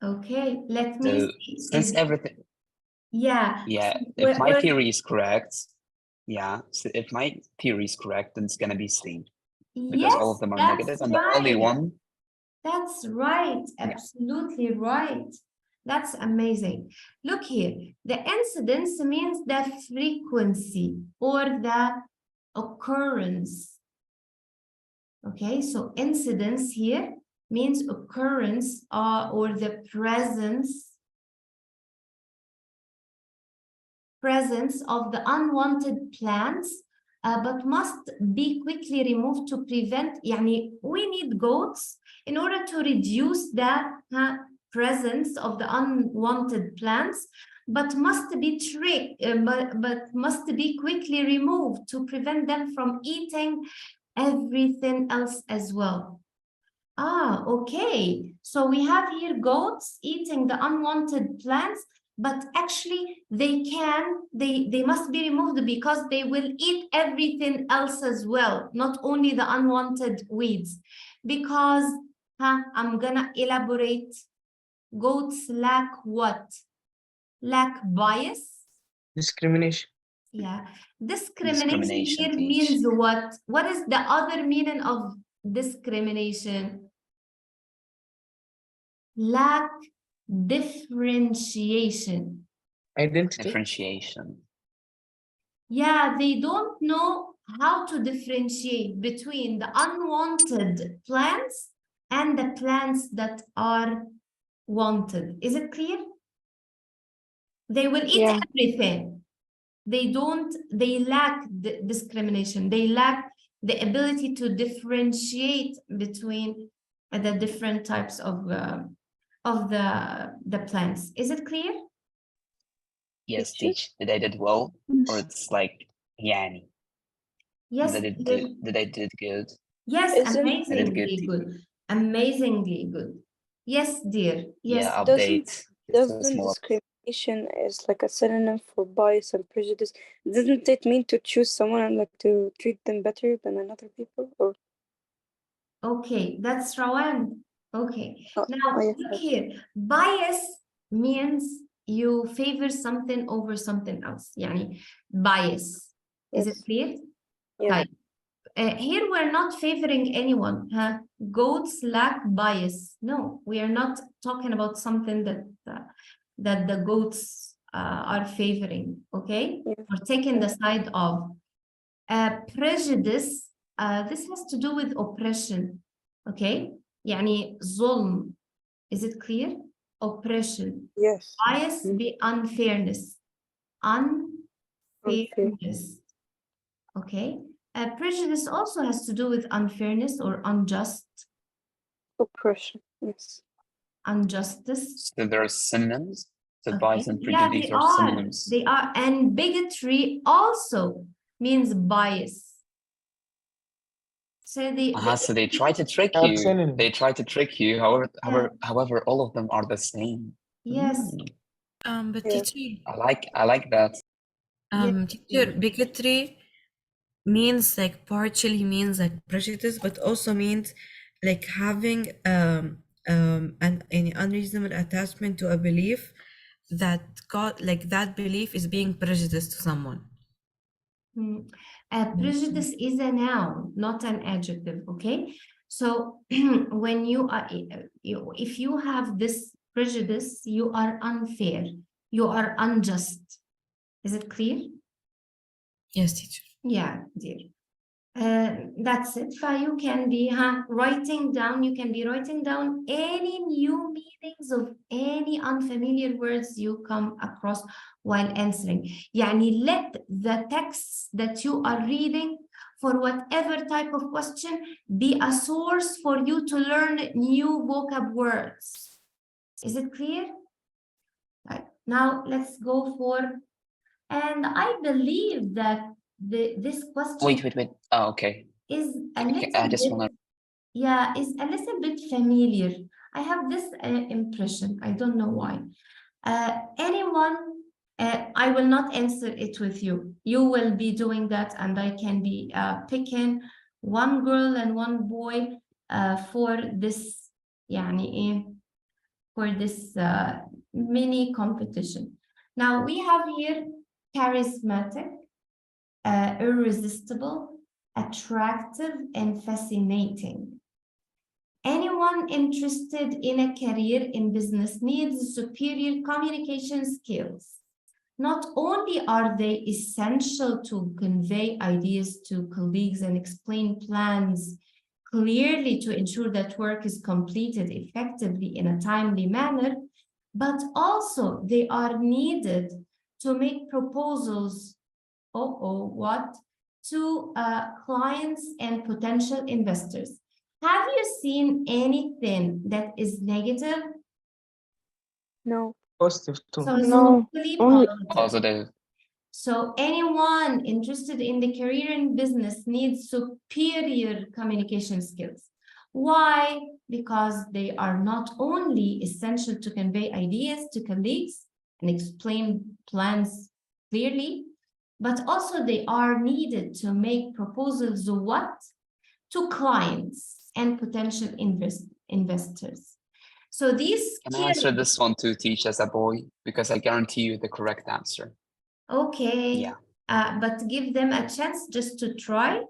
Okay, let me So see. since everything, Yeah. yeah, so if my we're- theory is correct, yeah, so if my theory is correct, then it's gonna be C. Because all Yes, of them are that's negative, and the only right. one, That's right. Yeah. Absolutely right. That's amazing. Look here. The incidence means the frequency or the occurrence. Okay, so incidence here means occurrence or the presence of the unwanted plants, but must be quickly removed to prevent. يعني we need goats in order to reduce the presence of the unwanted plants, but must be but must be quickly removed to prevent them from eating everything else as well. Ah, okay. So we have here goats eating the unwanted plants, but actually they must be removed because they will eat everything else as well, not only the unwanted weeds. Because I'm gonna elaborate. Goats lack what? Lack bias. Discrimination. Yeah, discrimination Discrimination, here teach. means what? What is the other meaning of discrimination? Lack differentiation. Identity. Differentiation. Yeah, they don't know how to differentiate between the unwanted plants and the plants that are wanted. Is it clear? They will eat Yeah. everything. They lack the discrimination. They lack the ability to differentiate between the different types of the plants. Is it clear? Yes, Teacher? teach. Did I did well? Or it's like, yani. Yes, Did I did good? yes, Isn't- amazingly good. Amazingly good. Yes, dear. Yes. Yeah, Doesn't- update. It's a Doesn't small discrimination is like a synonym for bias and prejudice? Doesn't it mean to choose someone and like to treat them better than another people? Or Okay, that's Rawan. Okay. Oh, Now, yes, look yes. here. Bias means you favor something over something else. يعني bias. Is it Yes. clear? Yeah. Right. Here we're not favoring anyone. Goats lack bias. No, we are not talking about something that the goats are favoring. Okay, Yeah. we're taking the side of prejudice. This has to do with oppression. Okay, يعني ظلم. Is it clear? Oppression. Yes. Bias be unfairness. Unfairness. Okay. Prejudice also has to do with unfairness or unjust, Oppression. Yes. injustice. So there are synonyms. So Okay. bias and Yeah, prejudice they are are. synonyms. They are. And bigotry also means bias. So So they try to trick Are you. synonyms. They try to trick you. However, all of them are the same. yes. But Yeah. teacher, I like that. teacher, bigotry means like partially means like prejudice, but also means like having an unreasonable attachment to a belief that like that belief is being prejudiced to someone. Prejudice is a noun, not an adjective. Okay. So when you are, if you have this prejudice, you are unfair. You are unjust. Is it clear? Yes, teacher. Yeah, dear. That's it. You can be writing down. You can be writing down any new meanings of any unfamiliar words you come across while answering. يعني let the texts that you are reading for whatever type of question be a source for you to learn new vocab words. Is it clear? Right. Now let's go for, and I believe that this question. Wait. Oh, okay. is a Okay, little I just bit, want to. yeah, is a little bit familiar. I have this impression. I don't know why. Anyone, I will not answer it with you. You will be doing that, and I can be picking one girl and one boy for this, for this mini competition. Now we have here charismatic, irresistible, attractive, and fascinating. Anyone interested in a career in business needs superior communication skills. Not only are they essential to convey ideas to colleagues and explain plans clearly to ensure that work is completed effectively in a timely manner, but also they are needed to make proposals, to clients and potential investors. Have you seen anything that is negative? No. Positive too. So it's No, mostly only- positive. Positive. So anyone interested in the career in business needs superior communication skills. Why? Because they are not only essential to convey ideas to colleagues and explain plans clearly, but also they are needed to make proposals to clients and potential investors. So these Can I answer this one too, teach as a boy? Because I guarantee you the correct answer. Okay. Yeah. But give them a chance just to try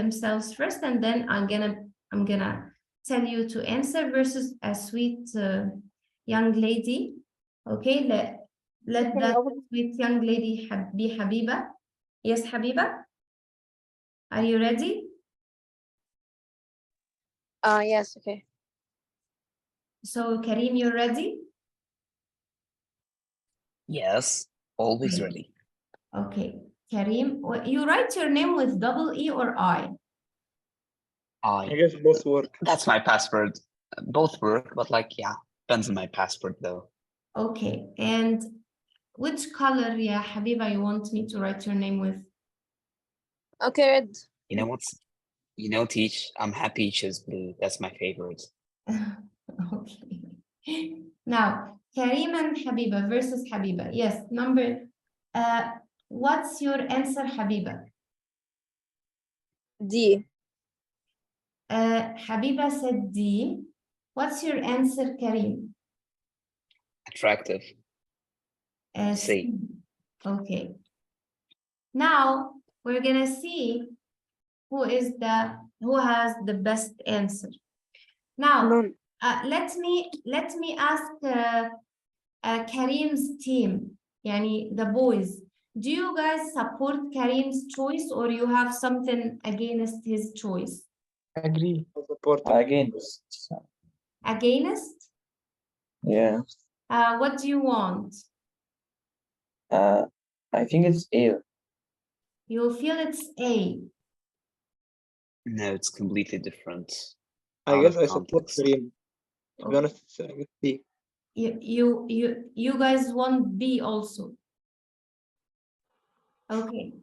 themselves first, and then I'm gonna tell you to answer versus a sweet young lady. Okay, let that sweet young lady be Habiba. Yes, Habiba, are you ready? Yes, okay. So Karim, you're ready? Yes, always Great. ready. Okay, Karim, you write your name with double E or I? I guess both work. That's my password. Both work, but like, yeah, depends on my password though. Okay, and which color, yeah, Habiba, you want me to write your name with? Okay, red. You know what's, Teach, I'm happy you chose blue. That's my favorite. Okay. Now, Karim and Habiba versus Habiba. Yes, what's your answer, Habiba? D. Habiba said D. What's your answer, Karim? Attractive. C. Okay. Now we're gonna see who has the best answer. Now, let me ask Karim's team, yani the boys. Do you guys support Karim's choice, or you have something against his choice? Agree. Support. Against. Against? Yeah. What do you want? I think it's A. You feel it's A. No, it's completely different. I guess I support Karim. To be Okay. honest, it's B. You guys want B also. Okay.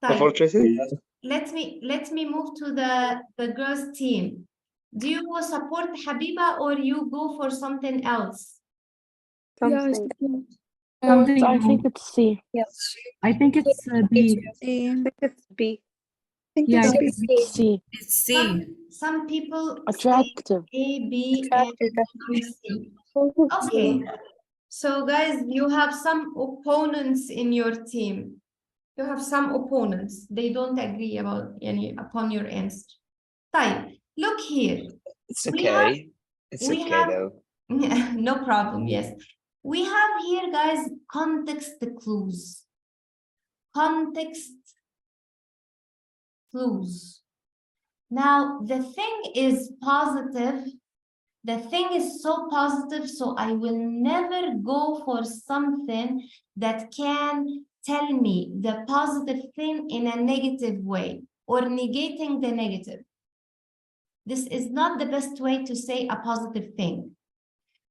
The four choices? Let me move to the girls team. Do you support Habiba or you go for something else? Something. I think it's C. Yes. I think it's B. I think it's B. Yeah, I it's think C. it's C. It's C. Some people Attractive. say A, B, and C. Okay. So guys, you have some opponents in your team. You have some opponents. They don't agree upon your answer. Fine. Look here. It's okay. Though. No problem. Yes. We have here, guys, context clues. Context clues. Now, the thing is positive. The thing is so positive, so I will never go for something that can tell me the positive thing in a negative way or negating the negative. This is not the best way to say a positive thing.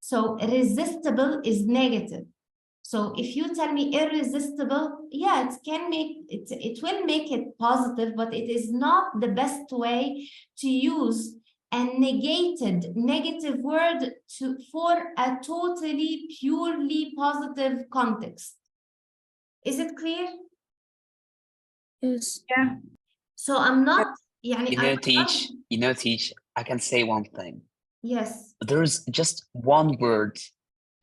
So resistible is negative. So if you tell me irresistible, yeah, it will make it positive, but it is not the best way to use a negative word for a totally purely positive context. Is it clear? Yes. Yeah. So I'm not, يعني, You know, Teach, I can say one thing. yes. There's just one word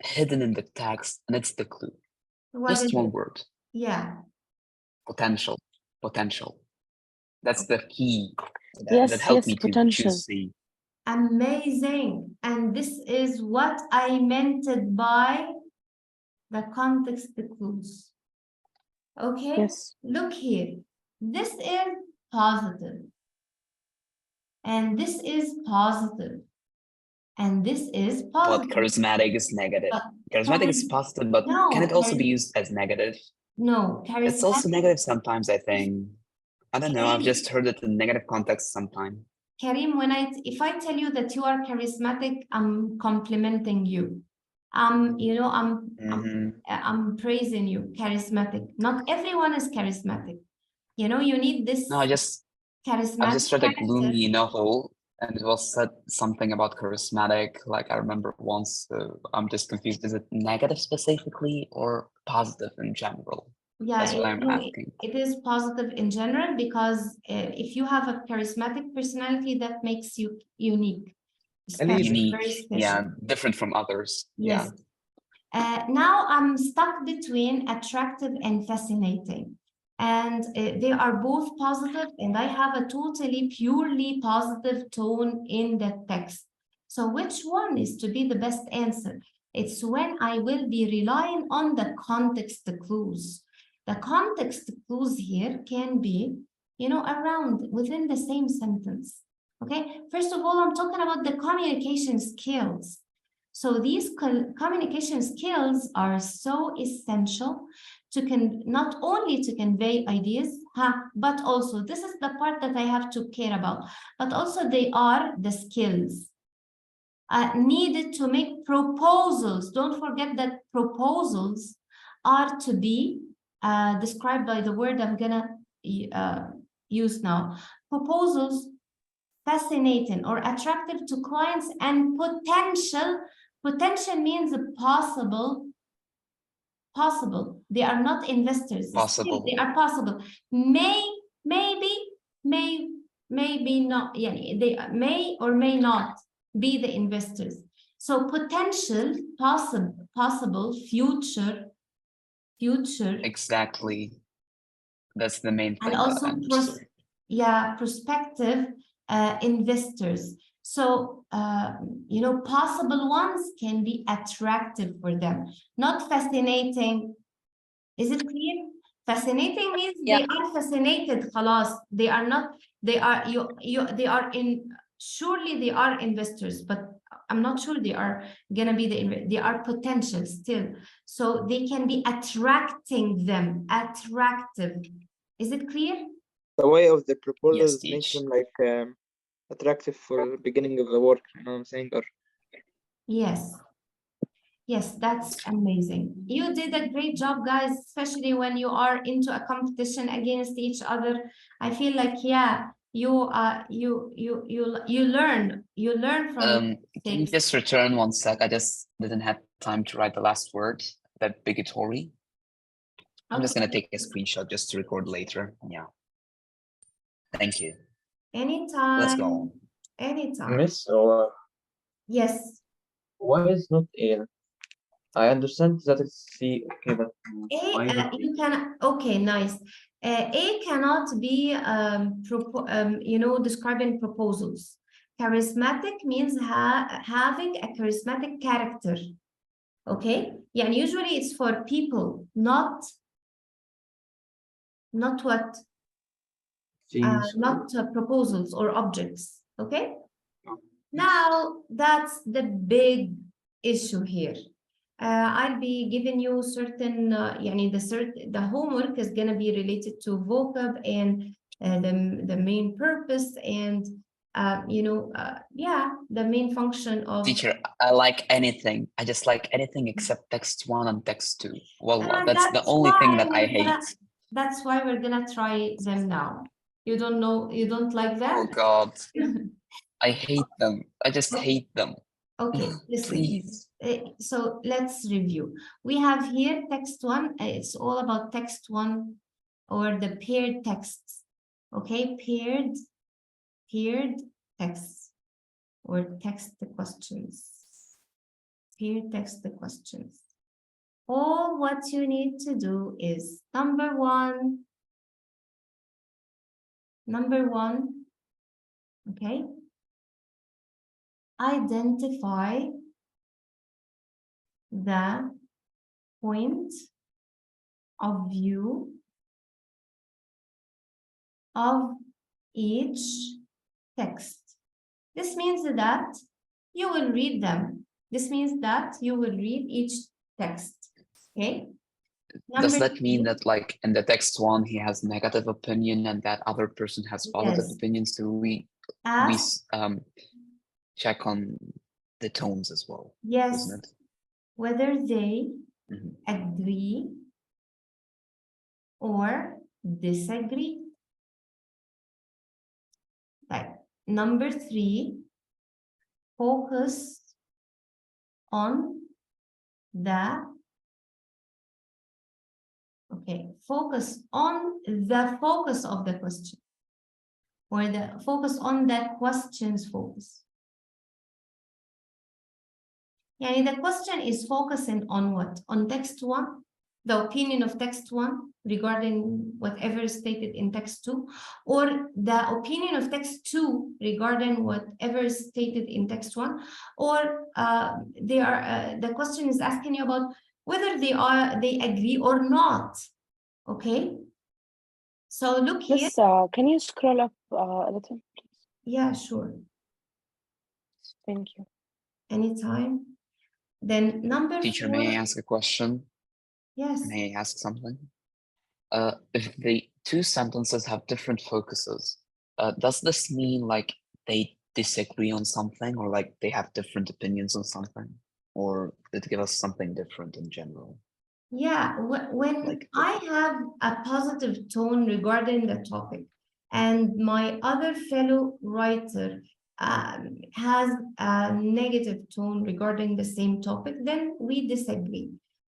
hidden in the text, and it's the clue. What is Just one it? word. Yeah. Potential. That's the key Yes, that helped yes, me to potential. choose C. Amazing. And this is what I meant by the context clues. Okay, Yes. look here. This is positive. And this is positive. And this is But positive. charismatic is negative. But Charismatic is positive, but no, can it also be used as negative? No, It's also charismatic. negative sometimes, I think. I don't know. I've Karim, just heard it in negative context sometime. Karim, if I tell you that you are charismatic, I'm complimenting you. You know, I'm praising you, charismatic. Not everyone is charismatic. You know, you need this No, I just charismatic read a character. gloomy novel, and it was said something about charismatic. Like I remember once. I'm just confused. Is it negative specifically or positive in general? Yeah, That's what I'm asking. it is positive in general because if you have a charismatic personality, that makes you unique. Special, Unique, very special. yeah, different from others. Yes. Yeah. Now I'm stuck between attractive and fascinating. And they are both positive, and I have a totally purely positive tone in the text. So which one is to be the best answer? It's when I will be relying on the context clues. The context clues here can be, you know, around within the same sentence. Okay, first of all, I'm talking about the communication skills. So these communication skills are so essential to not only to convey ideas, but also this is the part that I have to care about, but also they are the skills needed to make proposals. Don't forget that proposals are to be described by the word I'm gonna use now. Proposals fascinating or attractive to clients, and potential means possible. They are not investors. Possible. They are possible. Maybe not. Yeah, they may or may not be the investors. So potential, possible, future. Exactly. That's the main thing. And also prospective investors. So, you know, possible ones can be attractive for them, not fascinating. Is it clear? Fascinating means they are fascinated, خلاص. They are not, they are, surely they are investors, but I'm not sure they are gonna be they are potential still. So they can be attracting them, attractive. Is it clear? The way of the proposals Yes, makes them like attractive for beginning of the work, you know what I'm saying? Or Yes, that's amazing. You did a great job, guys, especially when you are into a competition against each other. I feel like, yeah, you learn from can you just return 1 sec? I just didn't have time to write the last word, that bigotry. I'm just gonna take a screenshot just to record later. Yeah. Thank you. Anytime. Let's go. Anytime. Miss, or Yes. why is not air? I understand that it's C, okay, but why not you can, okay, nice. A cannot be you know, describing proposals. Charismatic means having a charismatic character. Okay, yeah, and usually it's for people, not what, not proposals or objects. Okay, now that's the big issue here. I'll be giving you certain, the homework is going to be related to vocab and the main purpose and yeah, the main function of Teacher, I like anything. I just like anything except text 1 and text 2. Well, that's the only thing that I hate. That's why we're gonna try them now. You don't like that? Oh God, I hate them. I just hate them. Okay, listen. Please. So let's review. We have here text 1. It's all about text 1 or the paired texts. Okay, paired texts or text the questions. Paired text the questions. All what you need to do is number one, okay, identify the point of view of each text. This means that you will read them. This means that you will read each text. Okay. Does that mean that, like, in the text 1 he has negative opinion and that other person has positive Yes. opinions? So we check on the tones as well. Yes, Isn't it? whether they Mhm. agree or disagree. Like number 3, focus on the focus on the focus of the question, or the focus on that question's focus. Yeah, the question is focusing on what? On text 1, the opinion of text 1 regarding whatever is stated in text 2, or the opinion of text 2 regarding whatever is stated in text 1, or the question is asking you about whether they agree or not. Okay, so look here. Yes, can you scroll up a little, please? Yeah, sure. Thank you. Anytime. Then number Teacher, 4. may I ask a question? Yes. May I ask something? If the 2 sentences have different focuses, does this mean like they disagree on something, or like they have different opinions on something, or it give us something different in general? Yeah, when Like I have a positive tone regarding the topic and my other fellow writer has a negative tone regarding the same topic, then we disagree.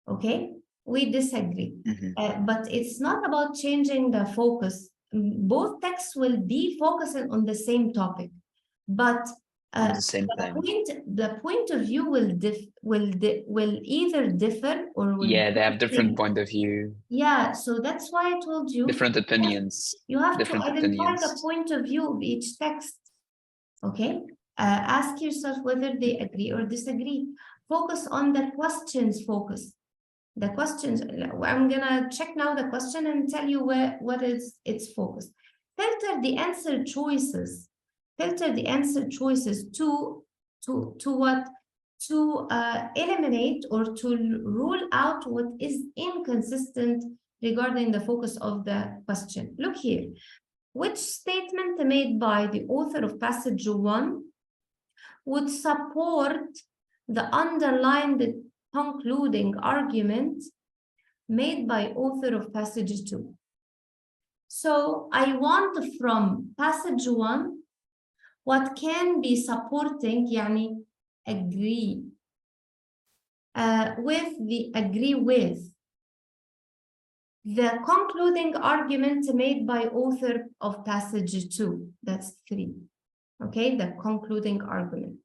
Okay, we disagree. But it's not about changing the focus. Both texts will be focusing on the same topic, but on the same thing. the point of view will either differ or will Yeah, they have different point of view. Yeah, so that's why I told you Different opinions. you have different to identify opinions. the point of view of each text. Okay, ask yourself whether they agree or disagree. Focus on the questions. Focus the questions. I'm gonna check now the question and tell you what is its focus. Filter the answer choices. Filter the answer choices to what? To eliminate or to rule out what is inconsistent regarding the focus of the question. Look here. Which statement made by the author of passage 1 would support the underlined concluding argument made by author of passage 2? So I want from passage 1 what can be supporting, يعني agree with the concluding argument made by author of passage 2. That's 3. Okay, the concluding argument.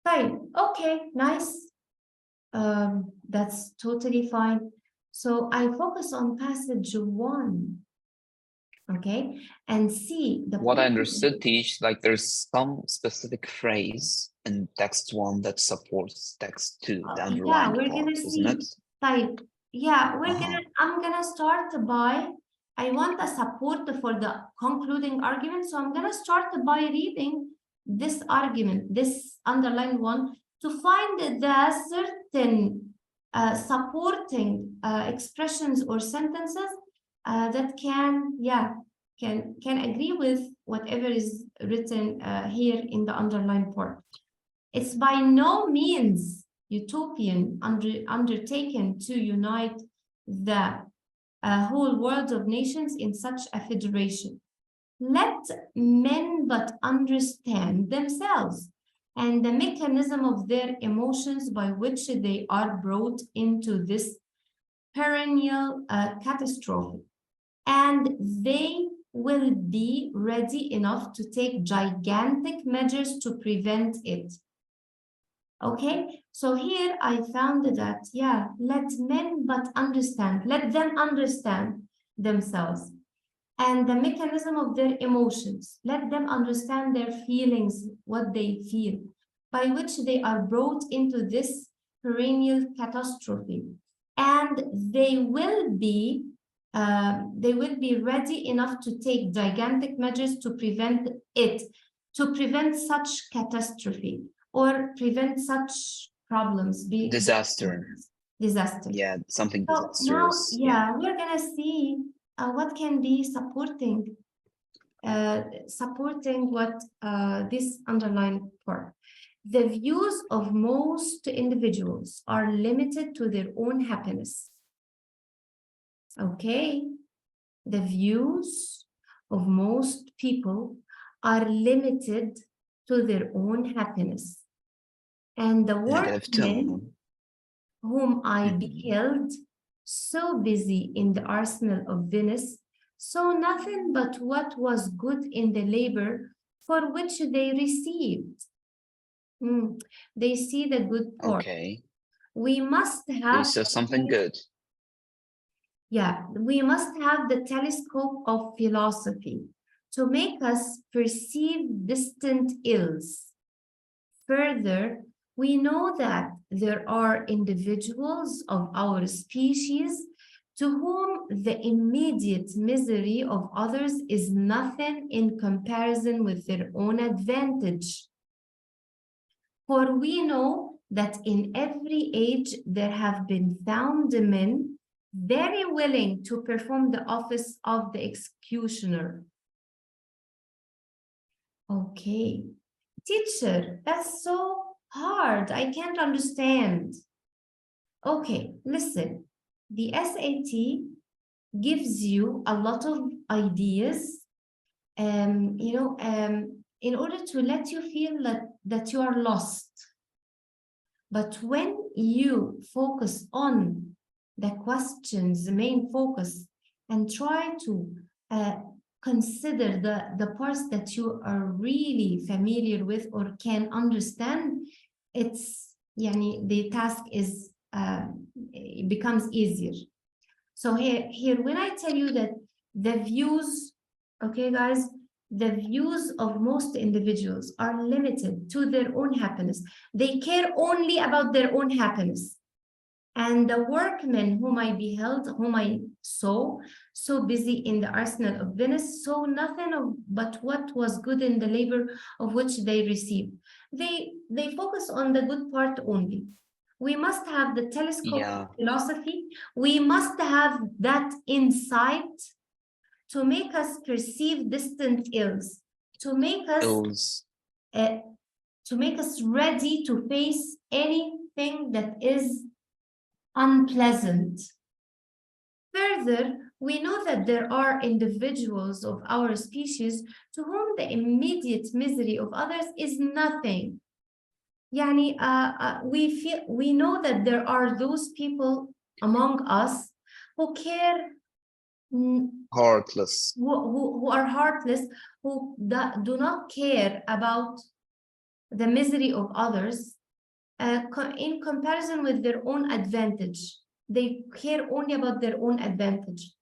Fine. Okay, nice. That's totally fine. So I focus on passage 1. Okay, and see the what I understood, Teach, like there's some specific phrase in text 1 that supports text 2, the underlined yeah, we're part, gonna see. isn't it? Type. Yeah, I'm gonna start by, I want a support for the concluding argument, so I'm gonna start by reading this argument, this underlined one, to find the certain supporting expressions or sentences that can, can agree with whatever is written here in the underlined part. It's by no means utopian undertaken to unite the whole world of nations in such a federation. Let men but understand themselves and the mechanism of their emotions by which they are brought into this perennial catastrophe, and they will be ready enough to take gigantic measures to prevent it. Okay, so here I found that, yeah, let men but understand, let them understand themselves and the mechanism of their emotions. Let them understand their feelings, what they feel, by which they are brought into this perennial catastrophe. And they will be ready enough to take gigantic measures to prevent it, to prevent such catastrophe or prevent such problems. Disaster. Disaster. Yeah, something So now, disastrous. we're gonna see what can be supporting what this underlined part. The views of most individuals are limited to their own happiness. Okay, the views of most people are limited to their own happiness. And the Negative workmen tone. whom I beheld so busy in the arsenal of Venice saw nothing but what was good in the labor for which they received. They see the good part. Okay. We must They have saw something good. Yeah, we must have the telescope of philosophy to make us perceive distant ills. Further, we know that there are individuals of our species to whom the immediate misery of others is nothing in comparison with their own advantage. For we know that in every age there have been found men very willing to perform the office of the executioner. Okay, teacher, that's so hard. I can't understand. Okay, listen. The SAT gives you a lot of ideas, in order to let you feel that you are lost. But when you focus on the questions, the main focus, and try to consider the parts that you are really familiar with or can understand, the task is it becomes easier. So here, when I tell you that the views, okay, guys, the views of most individuals are limited to their own happiness. They care only about their own happiness. And the workmen whom I beheld, whom I saw, so busy in the arsenal of Venice, saw nothing but what was good in the labor of which they received. They focus on the good part only. We must have the telescope of philosophy. We must have that insight to make us perceive distant ills, to make us ready to face anything that is unpleasant. Further, we know that there are individuals of our species to whom the immediate misery of others is nothing. We know that there are those people among us who care, heartless, who are heartless, who do not care about the misery of others in comparison with their own advantage. They care only about their own advantage.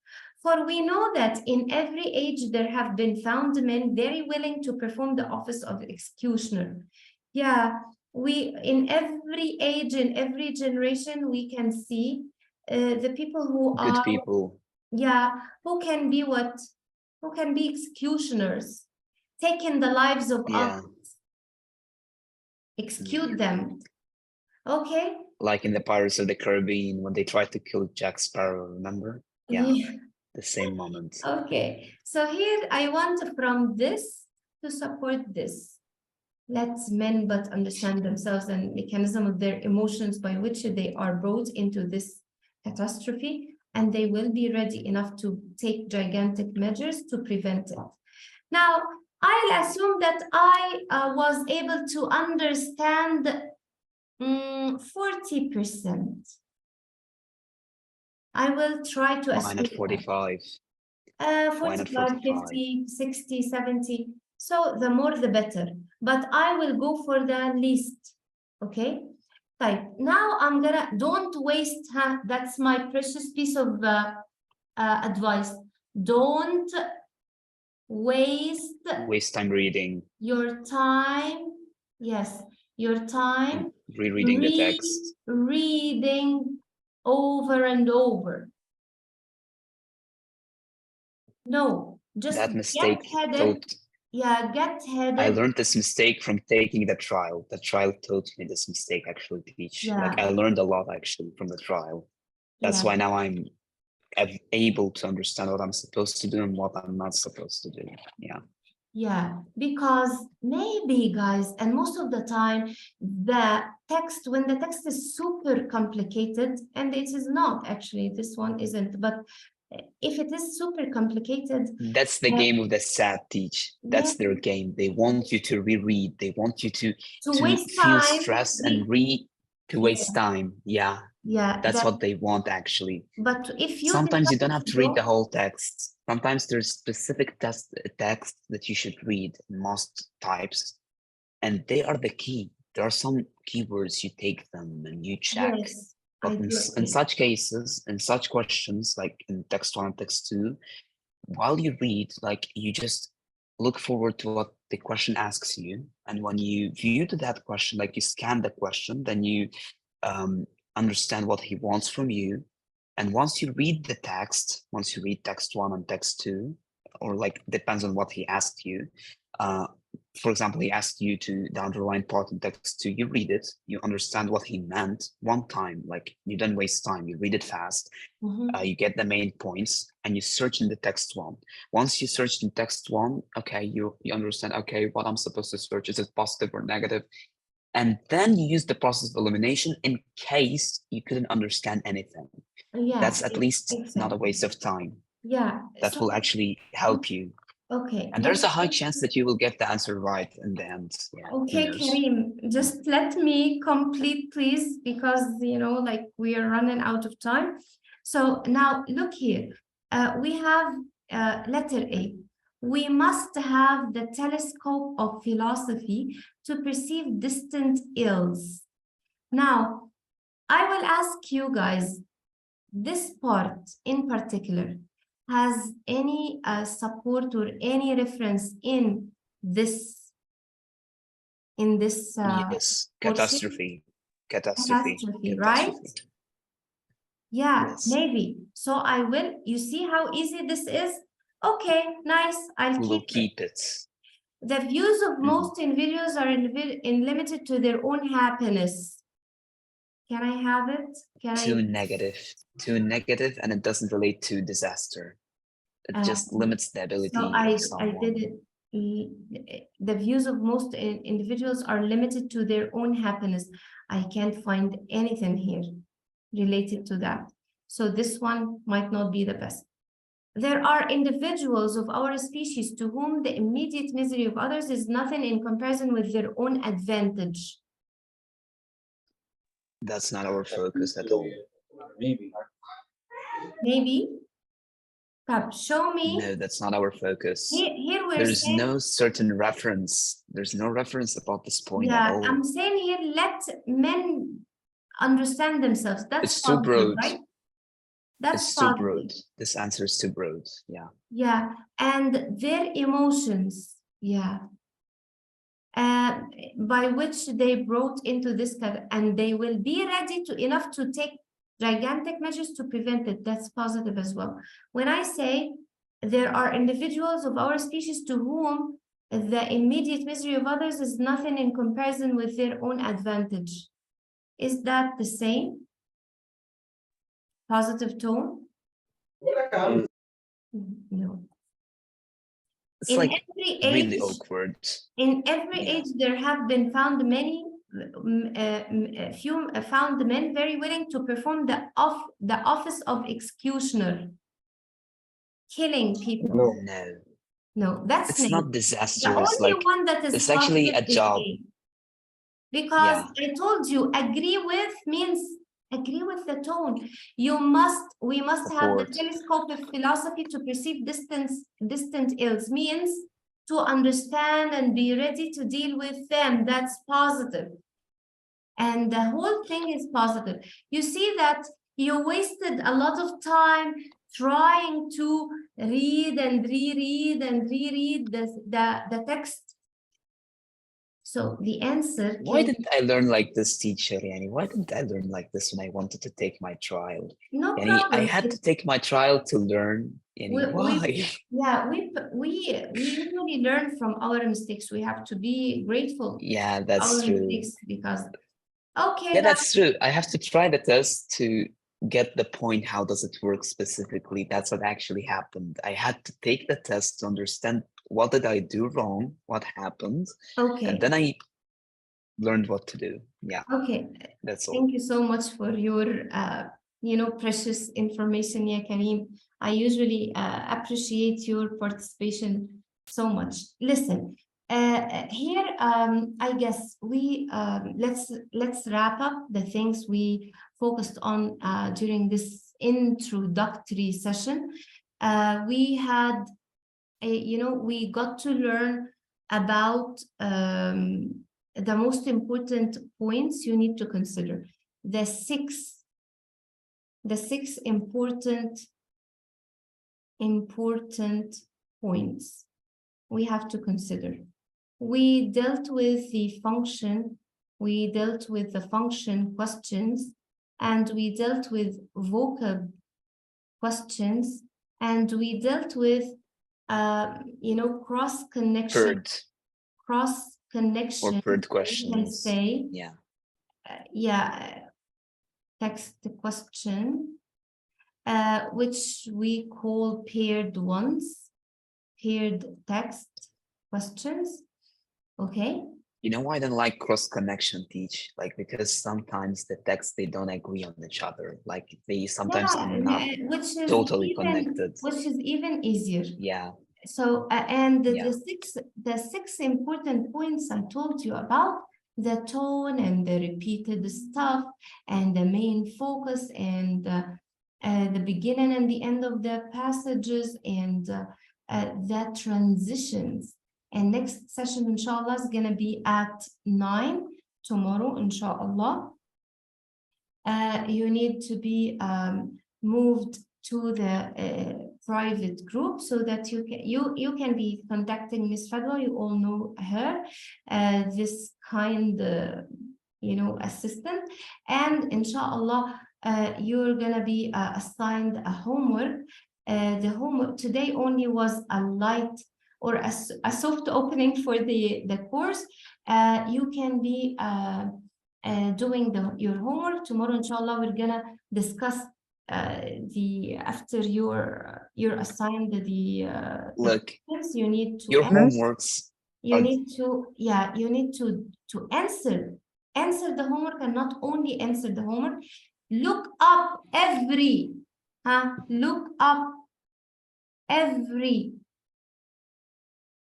For we know that in every age there have been found men very willing to perform the office of executioner. Yeah, in every age, in every generation, we can see the people who good are people. Yeah, who can be executioners, taking the lives of others, execute them. Okay. Like in the Pirates of the Caribbean when they tried to kill Jack Sparrow, remember? Yeah. the same moment. Okay, so here I want from this to support this. Let men but understand themselves and mechanism of their emotions by which they are brought into this catastrophe, and they will be ready enough to take gigantic measures to prevent it. Now, I'll assume that I was able to understand 40%. I will try to Why assume not 45? 45, 50, 60, 70. So the more the better. But I will go for the least. Okay. Right. Now I'm gonna, don't waste, that's my precious piece of advice. Don't waste Time reading, your time. Yes, your time rereading the text. reading over and over. No, just That mistake get headed. taught. Yeah, get headed. I learned this mistake from taking the trial. The trial taught me this mistake actually, Teach. Like Yeah. I learned a lot actually from the trial. That's Yeah. why now I'm able to understand what I'm supposed to do and what I'm not supposed to do. Yeah. Yeah, because maybe, guys, and most of the time, the text, when the text is super complicated, and it is not actually, this one isn't, but if it is super complicated, That's the game of the sad Teach. That's yeah, their game. They want you to reread. They want you to waste feel time, stress and read, to waste time. Yeah. yeah, That's what they want actually. but if you Sometimes you don't have to read the go- whole text. Sometimes there's specific text that you should read in most types, and they are the key. There are some keywords, you take them and you check. Yes, But I do in agree. such cases, in such questions, like in text 1 and text 2, while you read, like you just look forward to what the question asks you. And when you view to that question, like you scan the question, then you understand what he wants from you. And once you read the text, once you read text 1 and text 2, or like depends on what he asked you. For example, he asked you to the underline part in text 2, you read it, you understand what he meant one time, like you don't waste time, you read it fast, you get the main points, and you search in the text 1. Once you search in text 1, okay, you understand, okay, what I'm supposed to search, is it positive or negative? And then you use the process of elimination in case you couldn't understand anything. Yeah, that's at least exactly. not a waste of time. Yeah. That will actually help you. Okay. And there's a high chance that you will get the answer right in the end. Yeah, Okay, Karim, just let me complete, please, because, you know, like we are running out of time. So now look here, we have letter A. We must have the telescope of philosophy to perceive distant ills. Now, I will ask you guys, this part in particular has any support or any reference in this yes, catastrophe, right? Yeah, yes. maybe. So I will, you see how easy this is? Okay, nice, I'll We will keep it. The views of most individuals are limited to their own happiness. Can I have it? Too negative, and it doesn't relate to disaster. It just limits the ability so of someone. I did it. The views of most individuals are limited to their own happiness. I can't find anything here related to that. So this one might not be the best. There are individuals of our species to whom the immediate misery of others is nothing in comparison with their own advantage. That's not our focus at all. Maybe. Show me. No, that's not our focus. Here There's saying, no certain reference. There's no reference about this point yeah, at all. I'm saying here, let men understand themselves. That's it's too broad, right? That's it's too broad. This answer is too broad. Yeah. Yeah, and their emotions. Yeah. By which they brought into this, and they will be ready to enough to take gigantic measures to prevent it. That's positive as well. When I say there are individuals of our species to whom the immediate misery of others is nothing in comparison with their own advantage, is that the same? Positive tone? No. It's In like every really age, awkward. in every Yeah. age, there have been found many, found men very willing to perform the office of executioner, killing people. No. No, No, that's it's snake. not The disastrous. only Like, one that is it's actually positive a is job. A. Because Yeah. I told you, agree with means agree with the tone. We must have the Support. telescope of philosophy to perceive distant ills, means to understand and be ready to deal with them. That's positive. And the whole thing is positive. You see that you wasted a lot of time trying to read and reread and reread the text. So the answer Why can didn't I learn like this, teacher? Yani, why didn't I learn like this when I wanted to take my trial? no Yani, I problem. had to take my trial to learn. Yani, why? Yeah, we usually learn from our mistakes. We have to be grateful Yeah, for that's our true. mistakes because okay, Yeah, that's true. I have to try the test to get the point. How does it work specifically? That's what actually happened. I had to take the test to understand what did I do wrong, what happened, okay. and then I learned what to do. Yeah, Okay, that's all. thank you so much for your precious information, ya Kareem. I usually appreciate your participation so much. Listen, here I guess we let's wrap up the things we focused on during this introductory session. We had we got to learn about the most important points you need to consider. The six important points we have to consider. We dealt with the function, we dealt with the function questions, and we dealt with vocab questions, and we dealt with cross connection. Cross connection. Or paired We can questions. say, Yeah. Text question, which we call paired ones, paired text questions. Okay. You know why I don't like cross connection, teach? Like, because sometimes the texts, they don't agree on each other. Like, they sometimes are not totally connected. Which is even easier. Yeah. So and the six important points I told you about, the tone and the repeated stuff and the main focus and the beginning and the end of the passages and the transitions. And next session, inshallah, is going to be at 9 tomorrow, inshallah. You need to be moved to the private group so that you can be contacting Miss Fadwa. You all know her, this kind assistant, and inshallah you're gonna be assigned a homework. The homework today only was a light or a soft opening for the course. You can be doing your homework tomorrow. Inshallah, we're gonna discuss after you're assigned the look, you need to your homeworks. You need to answer the homework, and not only answer the homework. Look up every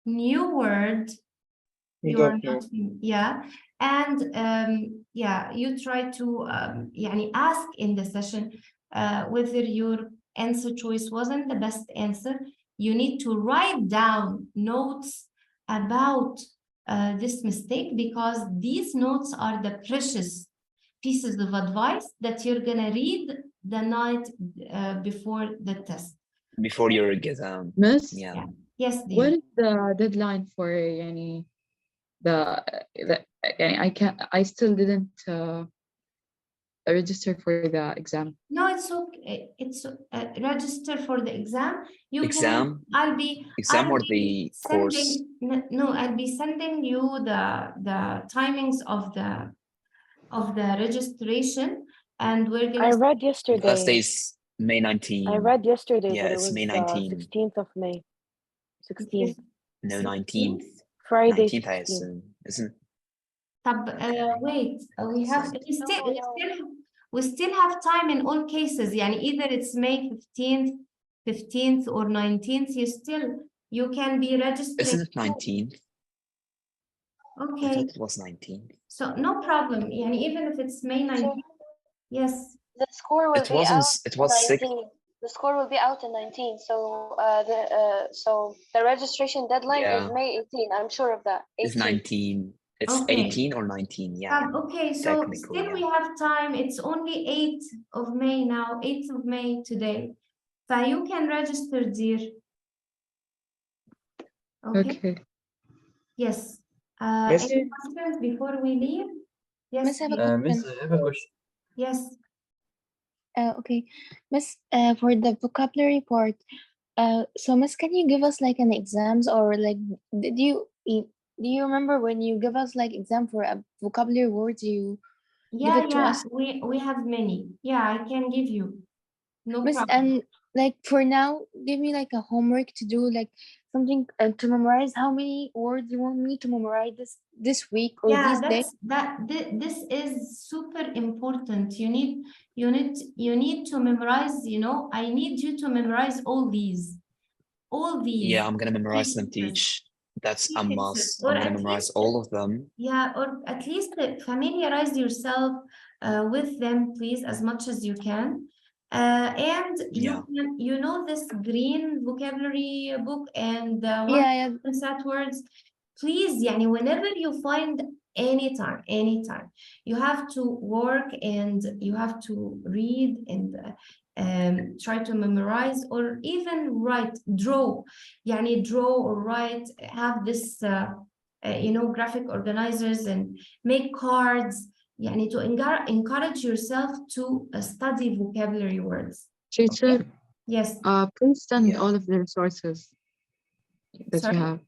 new word you are not, and you try to ask in the session whether your answer choice wasn't the best answer. You need to write down notes about this mistake, because these notes are the precious pieces of advice that you're gonna read the night before the test. Before your exam. Miss? Yeah. Yes, dear. What is the deadline for I still didn't register for the exam. No, it's okay. It's register for the exam. You exam? Can. I'll be the course. No, I'll be sending you the timings of the registration, and we're gonna. I read yesterday. May 19. I read yesterday Yeah, that it it's was May 19. 16th of May. 16th. No, 19th. Friday 19th, I 16th. assume, isn't? طب wait, we have So- we still have time in all cases. يعني either it's May 15th or 19th. You can be registered. Isn't it 19th? I Okay, thought it was 19th. so no problem. يعني even if it's May 19th. Yes. The score will It be wasn't. out It was 6. 19. The score will be out in 19. So the registration deadline is Yeah. May 18. I'm sure of that. It's 19. It's Okay. 18 or 19. Yeah. Okay, so technically, still yeah. we have time. It's only 8th of May now, 8th of May today. So you can register, dear. Okay. Yes. Miss? Any questions before we leave? Yes. Miss, I have a dear. Miss, I have a question. Yes. Okay, Miss, for the vocabulary part, so Miss, can you give us like an exams or like do you remember when you give us like exam for a vocabulary words you give it to us? We have many. Yeah, I can give you. No Miss, problem. and like for now, give me like a homework to do, like something to memorize. How many words you want me to memorize this week or Yeah, these days? this is super important. You need to memorize, I need you to memorize all these. Yeah, I'm gonna memorize them, teach. That's a must. I'm gonna memorize all of them. Yeah, or at least familiarize yourself with them, please, as much as you can. And you know this green vocabulary book and Yeah. set words. Please, yani, whenever you find anytime, you have to work and you have to read and try to memorize or even write, draw. Yani draw or write, have this graphic organizers and make cards. Yani to encourage yourself to study vocabulary words. Teacher, Yes. please send all of the resources that you have.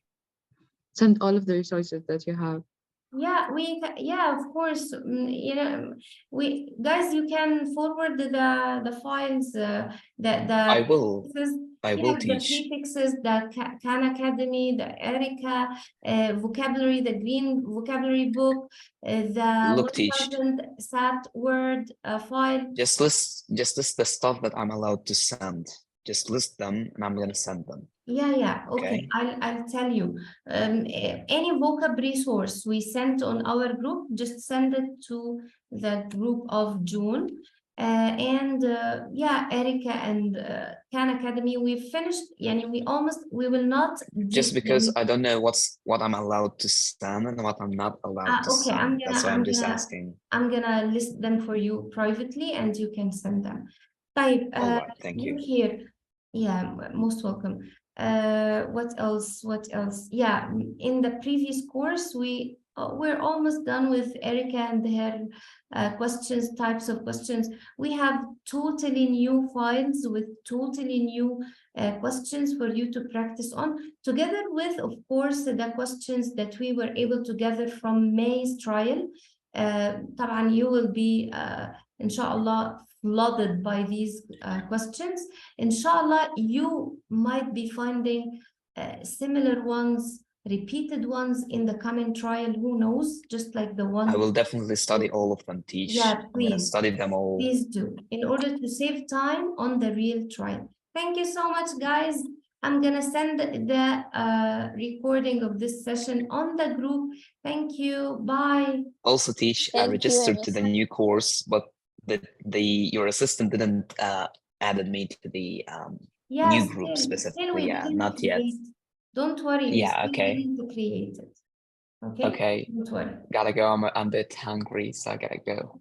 Send all of the resources that you have. Yeah, of course. Guys, you can forward the files, I will. I will the teach. prefixes, the Khan Academy, the Erica vocabulary, the green vocabulary book, the Look, teach. 1000 SAT word file. Just list the stuff that I'm allowed to send. Just list them, and I'm gonna send them. Yeah. Okay. I'll tell you. Any vocab resource we sent on our group, just send it to the group of June. Erica and Khan Academy, we finished. We will not. Just because I don't know what I'm allowed to send and what I'm not allowed to send. That's why I'm just asking. I'm gonna list them for you privately, and you can send them. Type. All right. Thank you. Here. Yeah, most welcome. What else? Yeah, in the previous course, we're almost done with Erica and her types of questions. We have totally new files with totally new questions for you to practice on, together with, of course, the questions that we were able to gather from May's trial. طبعا you will be inshallah flooded by these questions. Inshallah, you might be finding similar ones, repeated ones in the coming trial. Who knows? Just like the one. I will definitely study all of them, teach. Yeah, I'm gonna study them all. Please do, in order to save time on the real trial. Thank you so much, guys. I'm gonna send the recording of this session on the group. Thank you. Bye. Also, teach. I registered to the new course, but your assistant didn't added me to the new group specifically. Not yet. Don't worry. Yeah. Okay. To create it. Okay. Okay. Don't worry. Gotta go. I'm a bit hungry, so I gotta go.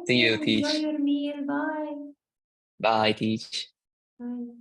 See you, teach. Enjoy your meal. Bye. Bye, teach. Bye.